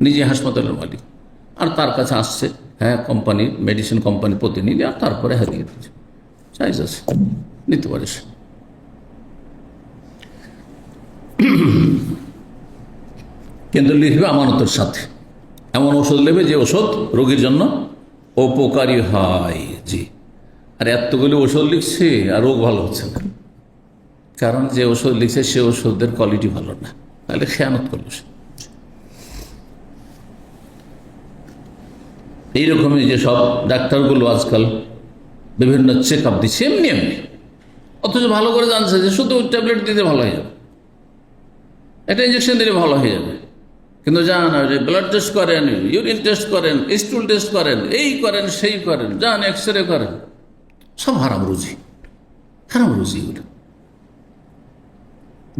নিজে হাসপাতালের মালিক, আর তার কাছে আসছে কোম্পানি মেডিসিন কোম্পানি প্রতিনিধি, আর তারপরে হাদিয়া দিচ্ছে, জায়েজ আছে, নিতে পারে সে। কিন্তু লিখবে আমানতের সাথে, এমন ওষুধ নেবে যে ওষুধ রোগীর জন্য উপকারী হয়। জি, আর এতগুলি ওষুধ লিখছে আর রোগ ভালো হচ্ছে না, কারণ যে ওষুধ লিখছে সে ওষুধের কোয়ালিটি ভালো না, তাহলে খেয়ানত করলো সে। এইরকমই যে সব ডাক্তারগুলো আজকাল বিভিন্ন চেক আপ দিচ্ছে এমনি, অথচ ভালো করে জানছে যে শুধু ট্যাবলেট দিতে ভালো হয়ে যাবে, একটা ইঞ্জেকশন দিলে ভালো হয়ে যাবে, কিন্তু যান ব্লাড টেস্ট করেন, ইউরিন টেস্ট করেন, স্টুল টেস্ট করেন, এই করেন সেই করেন, যান এক্সরে করেন, সব হারাম রুজি এগুলো।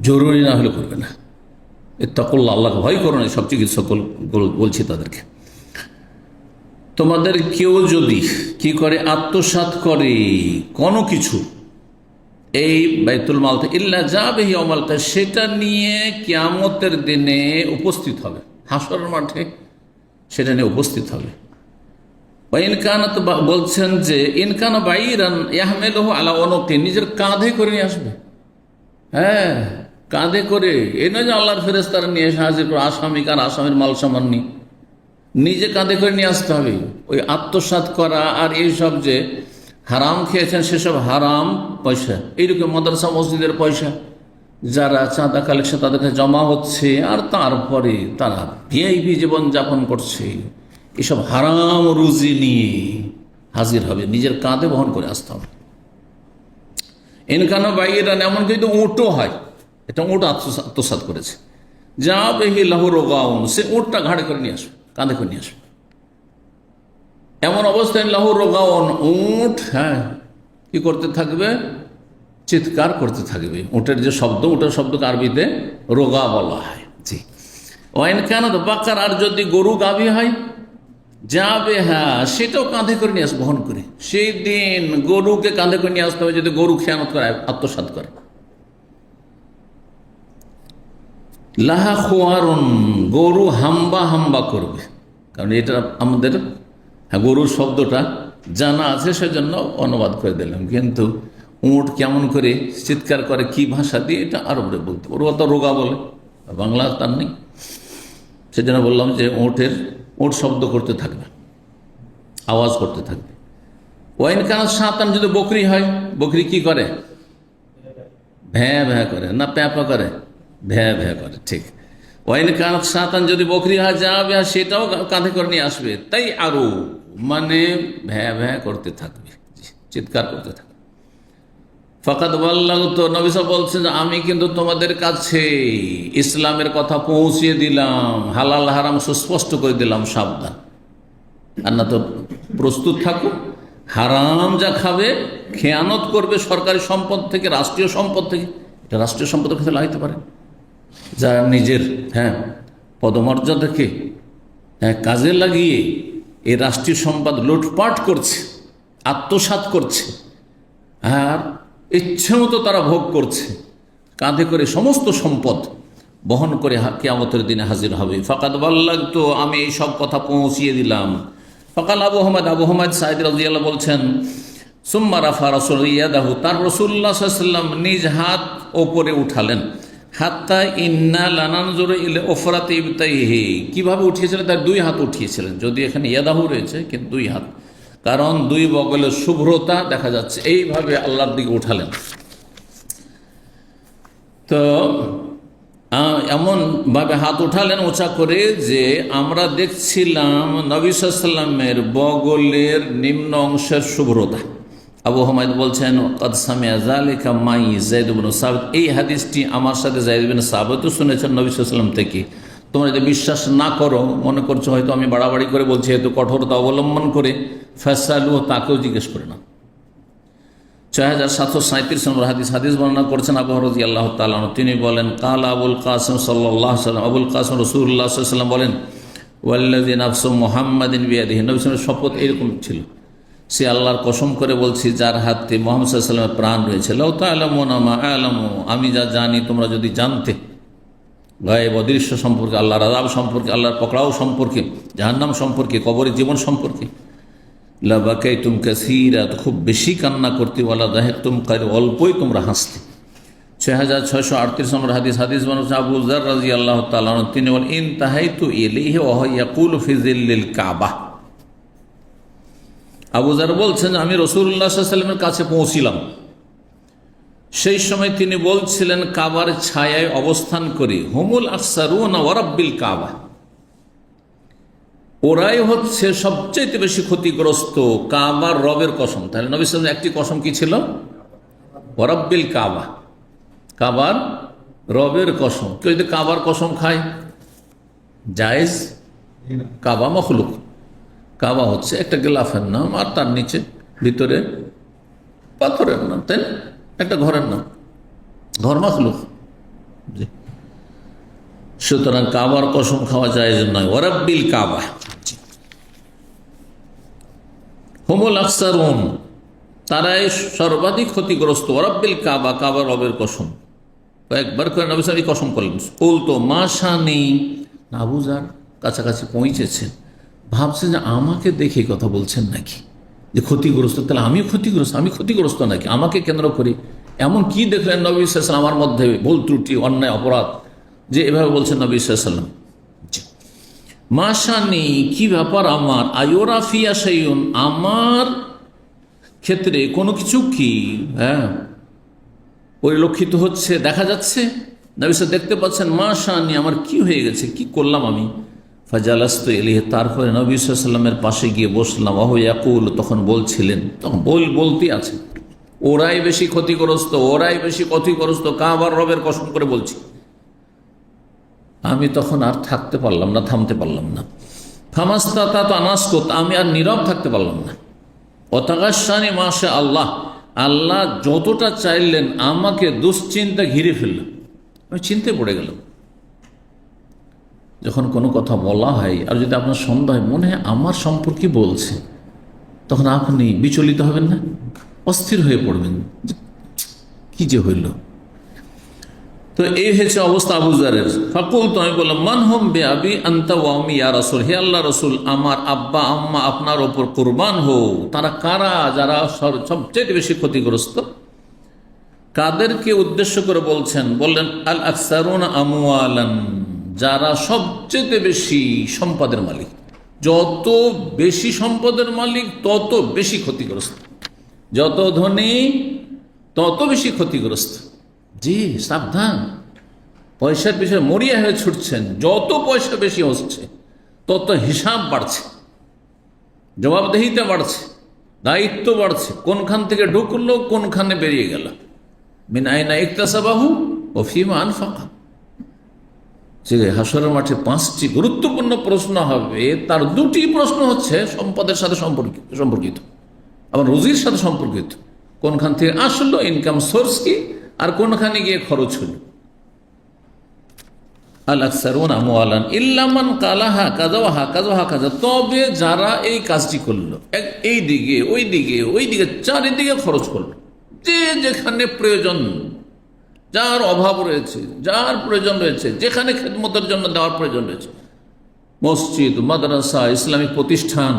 জরুরি না হলে করবে না। ইত্তাকুল্লাহ, আল্লাহকে ভয় করো না। সব চিকিৎসক বলছি তাদেরকে, তোমাদের কেউ যদি কি করে, আত্মসাৎ করে কোনো কিছু এই বাইতুল মাল থেকে, ইল্লা যাবে ইয়াউমাল কিয়ামা, সেটা নিয়ে কিয়ামতের দিনে উপস্থিত হবে, হাসরের মাঠে সেটা নিয়ে উপস্থিত হবে। ইনকানাত, বলছেন যে ইনকানা বাইরান ইয়াহমিলুহু আলা উনুকি, নিজের কাঁধে করে নিয়ে আসবে, কাঁধে করে। এই নয় যে আল্লাহর ফেরেশতারা নিয়ে এসে হাজির করে, আসামির মাল সামান নিয়ে, নিজে কাঁধে করে নিয়ে আসতে হবে। ওই আত্মসাৎ করা আর এইসব যে হারাম খেয়েছেন সেসব হারাম পয়সা, এইরকম মাদ্রাসা মসজিদের পয়সা যারা চাঁদা কালেকশন তাদের কাছে জমা হচ্ছে, আর তারপরে তারা ভিআইপি জীবন যাপন করছে, এসব হারাম রুজি নিয়ে হাজির হবে, নিজের কাঁধে বহন করে আসতে হবে। ইনকানো বাইরা, এমন কিন্তু উঁটও হয়, এটা উঁট আত্মসাৎ করেছে, যা বেহি লাহু রোগাউন, সে উঁটটা ঘাড়ে করে নিয়ে আসবে, কাঁধে করে নিয়ে আসবে। এমন অবস্থায় লাহু রোগাউন, উঁট কি করতে থাকবে, চিৎকার করতে থাকবে। উঁটের যে শব্দ, উটের শব্দকে আরবিতে রোগা বলা হয়। জি, ওয়াইন কেন বাকার, আর যদি গরু গাভী হয়, যাবে সেটাও কাঁধে করে নিয়ে আসবে, বহন করে। সেই দিন গরুকে কাঁধে করে নিয়ে আসতে হবে যদি গরু খেয়ানত করে, আত্মসাৎ করে। লাহা খোয়ারুন, গরু হাম্বা করবে, কারণ এটা আমাদের গরুর শব্দটা জানা আছে সেজন্য অনুবাদ করে দিলাম, কিন্তু উঁট কেমন করে চিৎকার করে, কি ভাষা দিয়ে, এটা আরবরে বলতে, ওরা তো রোগা বলে, বাংলা তার নেই, সেজন্য বললাম যে উঁট শব্দ করতে থাকবে, আওয়াজ করতে থাকবে। ওয়াইন কানা সাতান, যদি বকরি হয়, বকরি কি করে, ভ্যাঁ করে, না প্যাপা করে, ভ্যাঁ করে, ঠিক। ওয়াইন কানা সাতান, যদি বকরি হয়, যাবে সেটাও কাঁধে করে নিয়ে আসবে, তাই আরো মানে ভ্যাঁ করতে থাকবে, চিৎকার করতে থাকবে। ফাকাদ বাল্লাগতু, তো নবী সাহেব বলছেন, আমি কিন্তু তোমাদের কাছে ইসলামের কথা পৌঁছিয়ে দিলাম, হালাল হারাম সুস্পষ্ট করে দিলাম, সাবধান। আর না তো প্রস্তুত থাকো, হারাম যা খাবে, খেয়ানত করবে সরকারি সম্পদ থেকে, রাষ্ট্রীয় সম্পদ থেকে, এটা রাষ্ট্রীয় সম্পদের ক্ষেত্রে লাগাইতে পারে, যারা নিজের পদমর্যাদাকে কাজে লাগিয়ে এই রাষ্ট্রীয় সম্পদ লুটপাট করছে, আত্মসাৎ করছে, আর ইচ্ছে মতো তারা ভোগ করছে, কাঁধে করে সমস্ত সম্পদ বহন করে কিয়ামতের দিনে হাজির হবে। ফাকাদ বাল্লাগতু, আমি এই সব কথা পৌঁছিয়ে দিলাম। ফাকাল আবু আহমদ সাঈদ রাদিয়াল্লাহু বলছেন, সুম্মা রাফা রাসূল ইয়াদাহু, তার রাসূলুল্লাহ সাল্লাল্লাহু আলাইহি ওয়াসাল্লাম নিজ হাত ওপরে উঠালেন। হাত্তা ইন্না লানানজুরু ইলা উফরাতি ইবতাইহি, কিভাবে উঠিয়েছিলেন? তার দুই হাত উঠিয়েছিলেন, যদি এখানে ইয়াদাহু রয়েছে কিন্তু দুই হাত, কারণ দুই বগলের শুভ্রতা দেখা যাচ্ছে। এইভাবে আল্লাহর দিকে উঠালেন। তো এমনভাবে হাত উঠালেন উঁচা করে যে আমরা দেখছিলাম নবী সাল্লাল্লাহু আলাইহি ওয়াসাল্লামের বগলের নিম্ন অংশের শুভ্রতা। আবু হুমায়দ বলছেন, ক্বাদ সামিআ যালিকা মাই যায়েদ ইবনে সাবিত, এই হাদিসটি আমার সাথে যায়েদ ইবনে সাবিত শুনেছেন নবী সাল্লাল্লাহু আলাইহি ওয়াসাল্লাম থেকে। তোমরা যদি বিশ্বাস না করো, মনে করছো হয়তো আমি বাড়াবাড়ি করে বলছি, হয়তো কঠোরতা অবলম্বন করে, ফাসালু, তাকেও জিজ্ঞেস করে না। 6737 নম্বর হাদিস বর্ণনা করেছেন আবু হুরায়রা রাদিয়াল্লাহু তাআলা আনহু। তিনি বলেন, কাল আবুল কাসিম সাল্লাল্লাহু আলাইহি ওয়াসাল্লাম, আবুল কাসিম রাসূলুল্লাহ সাল্লাল্লাহু আলাইহি ওয়াসাল্লাম বলেন, ওয়াল্লাযী নাফসু মুহাম্মাদিন বিয়াদিহি, নবী সাল্লাল্লাহু আলাইহি ওয়াসাল্লামের শপথ এরকম ছিল, সে আল্লাহর কসম করে বলছি যার হাতে মুহাম্মদ সাল্লাল্লাহু আলাইহি ওয়াসাল্লামের প্রাণ রয়েছে, লাউ তা'লামুনা মা আ'লামু, আমি যা জানি তোমরা যদি জানতে, গায়েব অদৃশ্য সম্পর্কে, আল্লাহর আযাব সম্পর্কে, আল্লাহর পকড়াও সম্পর্কে, জাহান্নাম সম্পর্কে, কবরের জীবন সম্পর্কে, লাবাকাইতুম কাসীরা, খুব বেশি কান্না করতে, ওয়ালা দাহিকতুম কালিলা, অল্পই তোমরা হাসতে। 6638 নম্বর হাদিস বানাচ্ছে আবু যার রাদিয়াল্লাহু তাআলা আনহু। তিনি বলেন, ইনতাহাইতু ইলাইহি ওয়া হুয়া ইয়াকুলু ফি যিল্লিল কাবা। আবু যার বলছেন, আমি রাসূলুল্লাহ সাল্লাল্লাহু আলাইহি ওয়াসাল্লামের কাছে পৌঁছিলাম, সেই সময় তিনি বলছিলেন কাবার ছায়ায় অবস্থান করে, হুমুল আকসারুনা ওয়া রাব্বিল কাবা, ওরাই হচ্ছে সবচেয়ে বেশি ক্ষতিগ্রস্ত, কাবার রবের কসম। তাহলে নবী সাল্লাল্লাহু আলাইহি ওয়াসাল্লাম একটি কসম কি ছিল? ওয়া রাব্বিল কাবা, কাবার রবের কসম। কেউ যদি কাবার কসম খায় জায়েজ? কাবা মখলুক, কাবা হচ্ছে একটা গিলাফের নাম, আর তার নিচে ভিতরে পাথরের নাম, তাই না? একটা ঘরের নাম, ঘর মখলুক। সুতরাং কাবার কসম খাওয়া জায়েজ নয়। ওয়া রাব্বিল কাবা, হুমুল আকসারুন, তারাই সর্বাধিক ক্ষতিগ্রস্ত। ওয়া রাব্বিল কাবা, কাবার রবের কসম। কয়েকবার করে নবী সাল্লাল্লাহু আলাইহি ওয়াসাল্লাম কসম করলেন। বলতো মাশানি, আবু যার কাছাকাছি পৌঁছেছেন, ভাবছেন যে আমাকে দেখে কথা বলছেন নাকি, যে ক্ষতিগ্রস্ত, তাহলে আমিও ক্ষতিগ্রস্ত, আমি ক্ষতিগ্রস্ত নাকি, আমাকে কেন্দ্র করি। এমন কি দেখলেন নবী সাল্লাল্লাহু আলাইহি ওয়াসাল্লাম আমার মধ্যে ভুল ত্রুটি, অন্যায়, অপরাধ, যে এভাবে বলছেন নবী সাল্লাল্লাহু আলাইহি ওয়াসাল্লাম। মাশানি, কি ব্যাপার আমার, আয়ুরাফিয়া শাইউন, আমার ক্ষেত্রে কোনো কিছু কি পরিলক্ষিত হচ্ছে, দেখা যাচ্ছে, নবী সাল্লাল্লাহু দেখতে পাচ্ছেন। মাশানি, আমার কি হয়ে গেছে, কি করলাম আমি? ফাজালাস্তু ইলাইহি, তারপরে নবী সাল্লাল্লাহু আলাইহি ওয়াসাল্লামের পাশে গিয়ে বসলাম। ওয়া হুয়া ইয়াকুল, তখন বলছিলেন, তখন বলতে আছে, ওরাই বেশি ক্ষতিগ্রস্ত, ওরাই বেশি ক্ষতিগ্রস্ত, কাবার রবের কসম করে বলছি। আমি তখন আর থাকতে পারলাম না, থামতে পারলাম না। ফামাস্তাতা আনাসকুত, আমি আর নীরব থাকতে পারলাম না। অতাগাসানি মাশা আল্লাহ, আল্লাহ যতটা চাইলেন আমাকে দুশ্চিন্তা ঘিরে ফেলল, আমি চিন্তায় পড়ে গেলাম। যখন কোনো কথা বলা হয় আর যদি আপনার সন্দেহ হয় মনে হয় আমার সম্পর্কে বলছে, তখন আপনি বিচলিত হবেন না, অস্থির হয়ে পড়বেন, কি যে হইল। তো এই হয়েছে অবস্থা আবু যারের। ফাকুল, তো আমি বললাম, মান হুম বে আবি আনতা ওয়া উম্মি ইয়া রাসূল, হে আল্লাহ রাসূল, আমার আব্বা আম্মা আপনার ওপর কুরবান হোক। তারা কারা? যারা সবচেয়ে বেশি ক্ষতিগ্রস্ত। কাদেরকে উদ্দেশ্য করে বলছেন? বললেন, আল আকসারুনা আমওয়ালান, যারা সবচেয়ে বেশি সম্পদের মালিক। যত বেশি সম্পদের মালিক তত বেশি ক্ষতিগ্রস্ত, যত ধনী তত বেশি ক্ষতিগ্রস্ত। জি, সাবধান, পয়সার পিছনে মরিয়া হয়ে ছুটছেন। যত পয়সা বেশি হচ্ছে তত হিসাব বাড়ছে, জবাবদেহিতা বাড়ছে, দায়িত্ব বাড়ছে। কোনখান থেকে ঢুকলো, কোনখানে বেরিয়ে গেল। মিন আইনা ইকতাসাবাহু ওয়া ফিমা আনফাকা। যে হাসরের মাঠে 5টি গুরুত্বপূর্ণ প্রশ্ন হবে, তার 2টি প্রশ্ন হচ্ছে সম্পদের সাথে সম্পর্কিত, আবার রুজির সাথে সম্পর্কিত। কোনখান থেকে আসলো, ইনকাম সোর্স কি, আর কোনখানে গিয়ে খরচ হলো। আল আকসারুনা আমওয়ালান ইল্লা মান কালা হাকাযা ওয়া হাকাযা ওয়া হাকাযা, তবে যারা এই কাজটি করলো, এই দিকে ওই দিকে ওই দিকে চারিদিকে খরচ করলো, যে যেখানে প্রয়োজন, যার অভাব রয়েছে, যার প্রয়োজন রয়েছে, যেখানে খেদমতের জন্য দেওয়ার প্রয়োজন রয়েছে, মসজিদ, মাদ্রাসা, ইসলামিক প্রতিষ্ঠান,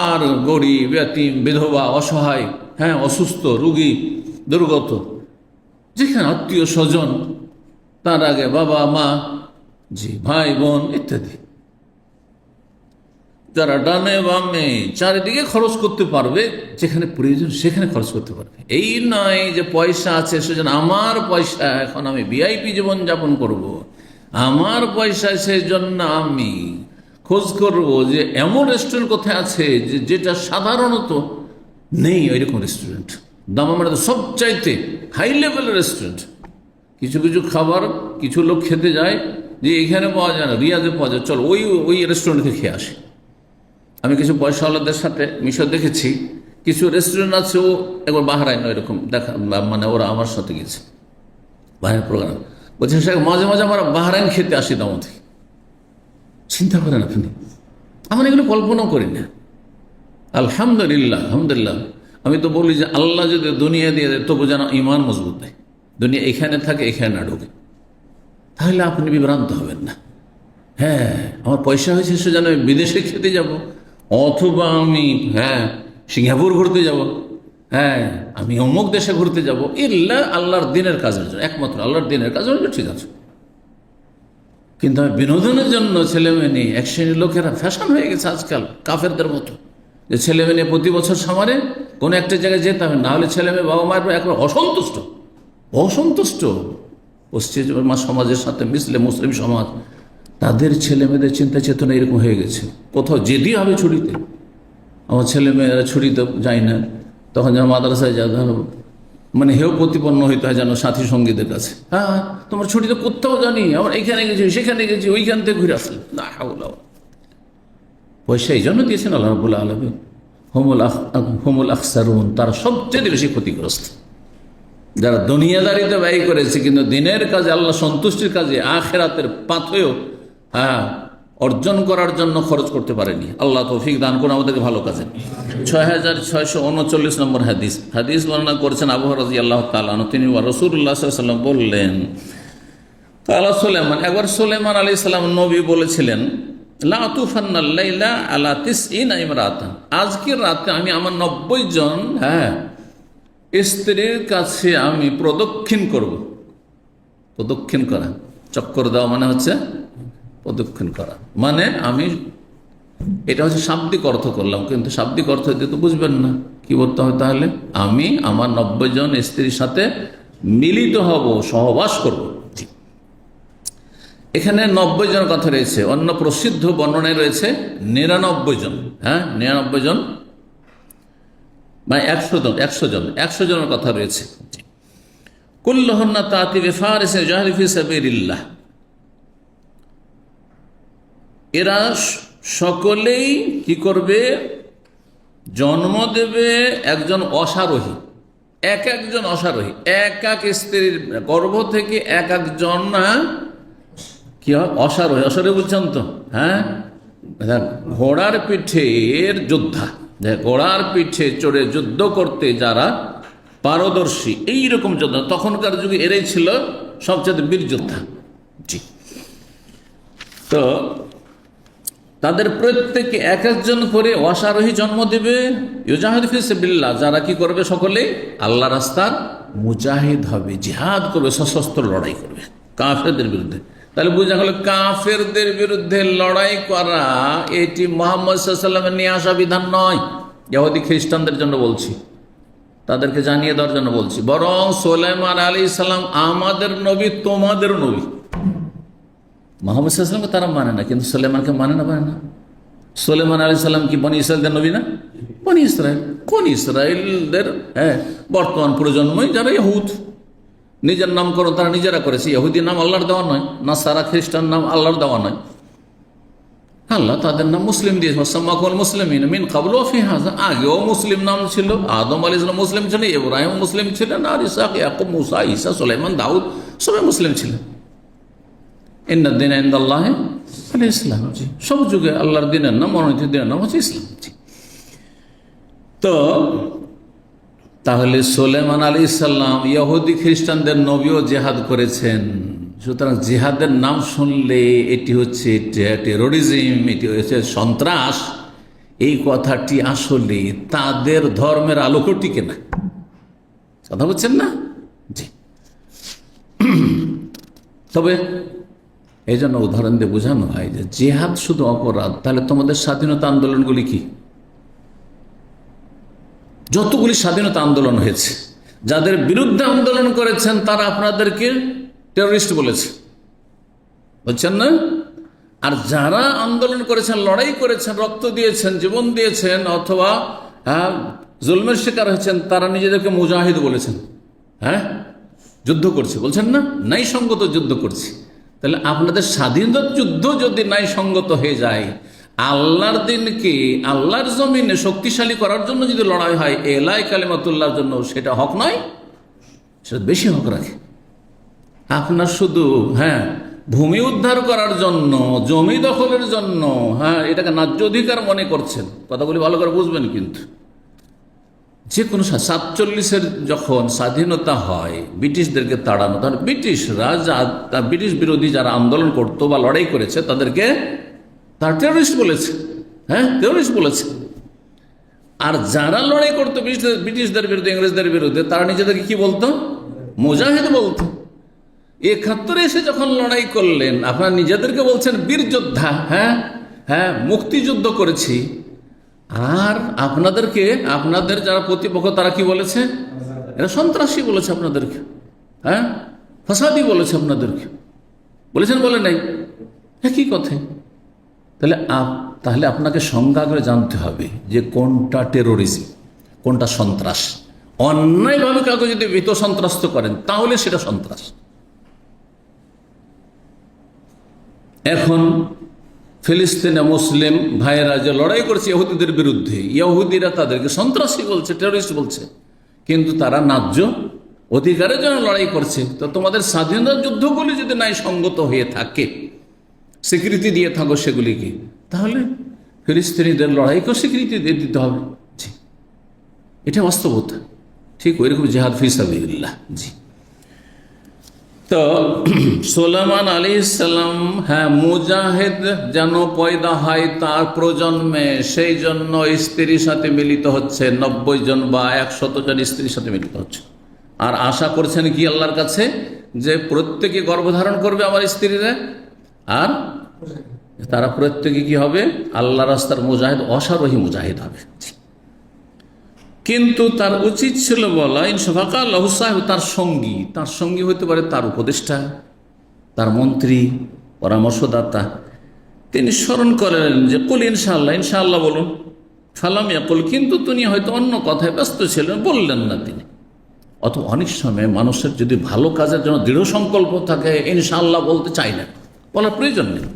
আর গরিব, ইয়াতীম, বিধবা, অসহায়, হ্যাঁ, অসুস্থ, রুগী, দুর্গত, যেখানে আত্মীয় স্বজন, তার আগে বাবা মা, জি, ভাই বোন ইত্যাদি, যারা ডানে বামে চারিদিকে খরচ করতে পারবে, যেখানে প্রয়োজন সেখানে খরচ করতে পারবে। এই নয় যে পয়সা আছে সেজন্য আমার পয়সা, এখন আমি ভিআইপি জীবন যাপন করব, আমার পয়সা সেজন্য আমি খোঁজ করব যে এমন রেস্টুরেন্ট কোথায় আছে যেটা সাধারণত নেই, ওইরকম রেস্টুরেন্ট, দাম আমরা তো সবচাইতে হাই লেভেলের রেস্টুরেন্ট। কিছু কিছু খাবার কিছু লোক খেতে যায় যে এখানে পাওয়া যায় না, রিয়াজে পাওয়া যায়, চল ওই রেস্টুরেন্ট থেকে খেয়ে আসি। আমি কিছু পয়সাওয়ালাদের সাথে মিশর দেখেছি, কিছু রেস্টুরেন্ট আছে, ও একবার বাহরাইন এরকম দেখা, মানে ওরা আমার সাথে গেছে বাহরাইন প্রোগ্রাম, বলছে মাঝে মাঝে আমরা বাহরাইন খেতে আসি দাম থেকে। চিন্তা করেন আপনি, আমরা এগুলো কল্পনাও করি না। আলহামদুলিল্লাহ, আলহামদুলিল্লাহ। আমি তো বলি যে আল্লাহ যদি দুনিয়া দিয়ে দেয় তবু যেন ইমান মজবুত দেয়, দুনিয়া এখানে থাকে এখানে না ঢোকে, তাহলে আপনি বিভ্রান্ত হবেন না। হ্যাঁ, আমার পয়সা হয়েছে সে যেন আমি বিদেশে খেতে যাব, অথবা আমি সিঙ্গাপুর ঘুরতে যাব, আমি অমুক দেশে ঘুরতে যাব, ইল্লা আল্লাহর দিনের কাজের জন্য, একমাত্র আল্লাহর দিনের কাজের জন্য, ঠিক আছে। কিন্তু বিনোদনের জন্য ছেলে মেয়ে নিয়ে এক শ্রেণীর লোকেরা ফ্যাশন হয়ে গেছে আজকাল কাফেরদের মতো, যে ছেলে মেয়ে নিয়ে প্রতি বছর সামারে কোনো একটা জায়গায় যেতে হবে, না হলে ছেলে মেয়ে বাবা মায়ের একবার অসন্তুষ্ট। পশ্চিমা সমাজের সাথে মিশলে মুসলিম সমাজ, তাদের ছেলে মেয়েদের চিন্তা চেতনা এরকম হয়ে গেছে, কোথাও যেতেই হবে ছুটিতে। আমার ছেলে মেয়েরা ছুটিতে যায় না, তখন যেন মাদ্রাসায় যা মানে হেও প্রতিপন্ন হইতে হয় যেন সাথী সঙ্গীদের কাছে, হ্যাঁ তোমার ছুটিতে কোথাও জানি, আমার এখানে গেছি সেখানে গেছি, ওইখান থেকে ঘুরে আসলাম না। পয়সা এই জন্য দিয়েছেন আল্লাহ রাব্বুল আলামিন, হুমুল আখসারুন, তারা সবচেয়ে বেশি ক্ষতিগ্রস্ত, যারা দুনিয়াদারিতে ব্যয় করেছে কিন্তু দিনের কাজে, আল্লাহ সন্তুষ্টির কাজে, আখিরাতের পাথেয় অর্জন করার জন্য খরচ করতে পারেনি। আল্লাহ তৌফিক দান করুন আমাদেরকে ভালো কাজে। 6639 নম্বর হাদিস বর্ণনা করেছেন আবু হুরায়রা রাদিয়াল্লাহু তাআলা আনহু, তিনি রাসূলুল্লাহ সাল্লাল্লাহু আলাইহি ওয়াসাল্লাম বললেন, কালা সুলাইমান, একবার সুলাইমান আলাইহিস সালাম নবী বলেছিলেন, লা তুফান্নাল লাইলা আলা 90 ইমরাতান, আজকের রাতে আমি আমার 90 জন স্ত্রীর কাছে আমি প্রদক্ষিণ করব। প্রদক্ষিণ করা, চক্কর দেওয়া মানে হচ্ছে প্রদক্ষিণ করা, মানে আমি, এটা হচ্ছে শাব্দিক অর্থ করলাম, কিন্তু শাব্দিক অর্থ দিতে তো বুঝবেন না, কি বলতে হবে তাহলে, আমি আমার 90 জন স্ত্রীর সাথে মিলিত হব, সহবাস করব। এখানে 90 জন কথা রয়েছে, অন্য প্রসিদ্ধ বর্ণনায় রয়েছে 99 জন, 99 জন বা 100 জন, 100 জনের কথা রয়েছে। কুল্লুহুন্না তাতি বিফারিসিন জাহরি ফি সাবিলিল্লাহ, এরা সকলেই কি করবে, জন্ম দেবে একজন অশ্বারোহী, একজন অশ্বারোহী, এক স্ত্রীর গর্ভ থেকে একজন কি হয়, অশ্বারোহী। অশ্বারোহী বুঝছেন তো, ঘোড়ার পিঠের যোদ্ধা, ঘোড়ার পিঠে চড়ে যুদ্ধ করতে যারা পারদর্শী, এইরকম যোদ্ধা, তখনকার যুগে এরাই ছিল সবচেয়ে বীর যোদ্ধা। জি, তো তাদের প্রত্যেকে একজন করে অশ্বারোহী জন্ম দেবে, ইউজাহিদু ফি সাবিলিল্লাহ, যারা কি করবে, সকলে আল্লাহ রাস্তার মুজাহিদ হবে, জিহাদ করবে, সশস্ত্র লড়াই করবে কাফেরদের বিরুদ্ধে। তাহলে বোঝা গেল কাফেরদের বিরুদ্ধে লড়াই করা এটি মুহাম্মদ সাল্লাল্লাহু আলাইহি ওয়াসাল্লামের নিয়ে আসা বিধান নয়, ইহুদি খ্রিস্টানদের জন্য বলছি, তাদেরকে জানিয়ে দেওয়ার জন্য বলছি। বরং সুলাইমান আলাইহিস সালাম আমাদের নবী, তোমাদের নবী। মুহাম্মদ সাল্লাল্লাহু আলাইহি ওয়াসাল্লামকে তারা মানে না, কিন্তু সুলাইমানকে মানে না। সুলাইমান আলাইহিস সালাম কি বনি ইসরাইলদের নবী না? বনি ইসরাইল, কোন ইসরাইলদের বর্তমান প্রজন্মই যারা ইহুদ, নিজের নামকরণ তারা নিজেরা করেছে, ইহুদি নাম আল্লাহর দেওয়া নয়, না সারা খ্রিস্টান নাম আল্লাহর দেওয়া নয়, আল্লাহ তাদের নাম মুসলিম দিয়েছে, সাম্মাকুল মুসলিমিন মিন ক্বাবলু ওয়া ফি হাযা, আগেও মুসলিম নাম ছিল, আদম আলাইহিস সালাম মুসলিম ছিলেন, ইব্রাহিম মুসলিম ছিলেন, আর ইসহাক, ইয়াকুব, মুসা, ঈসা, সুলাইমান, দাউদ সবাই মুসলিম ছিলেন। ইন্নাদ দীনা ইনদাল্লাহি আল ইসলাম, সব যুগে আল্লাহর দিনের নাম, মনোনীত দিনের নাম হচ্ছে ইসলাম। তো তাহলে সুলাইমান আলাইহিস সালাম ইহুদি খ্রিস্টানদের নবীও জিহাদ করেছেন। সুতরাং জিহাদের নাম শুনলে এটি হচ্ছে টেরোরিজম, এটি হচ্ছে সন্ত্রাস, এই কথাটি আসলে তাদের ধর্মের আলোকে টিকে না। কথা বলছেন না? জি। তবে এই জন্য উদাহরণ দিয়ে বোঝানো হয় যে জিহাদ শুধু অপরাধ, তাহলে তোমাদের স্বাধীনতা আন্দোলনগুলি কি? যতগুলি স্বাধীনতা আন্দোলন হয়েছে, যাদের বিরুদ্ধে আন্দোলন করেছেন তারা আপনাদেরকে টেররিস্ট বলেছে, বুঝছেন না? আর যারা আন্দোলন করেছেন, লড়াই করেছেন, রক্ত দিয়েছেন, জীবন দিয়েছেন, অথবা জুলমের শিকার হয়েছেন, তারা নিজেদেরকে মুজাহিদ বলেছেন। হ্যাঁ, যুদ্ধ করছে বলছেন না, ন্যায়সঙ্গত যুদ্ধ করছে। তাহলে আপনাদের স্বাধীনতা যুদ্ধ যদি ন্যায়সঙ্গত হয়ে যায়, আল্লাহর দিনকে আল্লাহর জমিনে শক্তিশালী করার জন্য যদি লড়াই হয় এলাই কালিমাতুল্লাহর জন্য, সেটা হক নয়? সেটা বেশি হক রাখে। আপনার শুধু ভূমি উদ্ধার করার জন্য, জমি দখলের জন্য এটাকে ন্যায্য অধিকার মনে করছেন, কথাগুলি ভালো করে বুঝবেন। কিন্তু যে কোনো 47-এর যখন স্বাধীনতা হয়, ব্রিটিশদেরকে তাড়ানো, তখন ব্রিটিশরা ব্রিটিশ বিরোধী যারা আন্দোলন করতো বা লড়াই করেছে তাদেরকে তারা টেররিস্ট বলেছে। টেররিস্ট বলেছে। আর যারা লড়াই করতো ব্রিটিশদের বিরুদ্ধে, ইংরেজদের বিরুদ্ধে, তারা নিজেদেরকে কি বলতো? মুজাহিদ বলতো। 71 এসে যখন লড়াই করলেন, আপনারা নিজেদেরকে বলছেন বীর যোদ্ধা, মুক্তিযুদ্ধ করেছি। আর আপনাদেরকে, আপনাদের যারা প্রতিপক্ষ তারা কি বলেছে? এরা সন্ত্রাসী বলেছে আপনাদেরকে, ফাসাদি বলেছে আপনাদেরকে। বলেছেন, বলে নাই? একই কথাই। তাহলে আপনাকে সংজ্ঞা করে জানতে হবে যে কোনটা টেরোরিজম, কোনটা সন্ত্রাস। অন্যায়ভাবে কাউকে যদি ভীত সন্ত্রস্ত করেন তাহলে সেটা সন্ত্রাস। এখন ফিলিস্তিনে মুসলিম ভাইয়েরা যে লড়াই করছে ইহুদিদের বিরুদ্ধে, ইহুদিরা তাদেরকে সন্ত্রাসী বলছে, টেররিস্ট বলছে, কিন্তু তারা ন্যায্য অধিকারের জন্য লড়াই করছে। তো তোমাদের স্বাধীনতা যুদ্ধগুলি যদি ন্যায়সঙ্গত হয়ে থাকে, স্বীকৃতি দিয়ে থাকো সেগুলিকে, তাহলে ফিলিস্তিনিদের লড়াইকেও স্বীকৃতি দিয়ে দিতে হবে। জি, এটা বাস্তবতা। ঠিক ওইরকম জিহাদ ফি সাবিলিল্লাহ। জি। তো সুলাইমান আলাইহিস সালাম মুজাহিদ যেন পয়দা হয় তার প্রজন্মে, সেই জন্য স্ত্রীর সাথে মিলিত হচ্ছে, 90 জন বা 100 জন স্ত্রীর সাথে মিলিত হচ্ছে। আর আশা করছেন কি আল্লাহর কাছে যে প্রত্যেকে গর্ভধারণ করবে আমার স্ত্রীরা, আর তারা প্রত্যেকে কি হবে? আল্লাহ রাস্তার মুজাহিদ, অশ্বারোহী মুজাহিদ হবে। কিন্তু তার উচিত ছিল বলা ইনশাফাকা আল্লাহ সাহেব, তার সঙ্গী হতে পারে তার উপদেষ্টা, তার মন্ত্রী, পরামর্শদাতা। তিনি স্মরণ করেন যে কুল ইনশাআল্লাহ, ইনশাআল্লাহ বলুন। ফালাম ইয়াকুল, কিন্তু তিনি হয়তো অন্য কথায় ব্যস্ত ছিলেন, বললেন না তিনি। অথবা অনেক সময় মানুষের যদি ভালো কাজের জন্য দৃঢ় সংকল্প থাকে, ইনশাআল্লাহ বলতে চাই না, বলার প্রয়োজন নেই।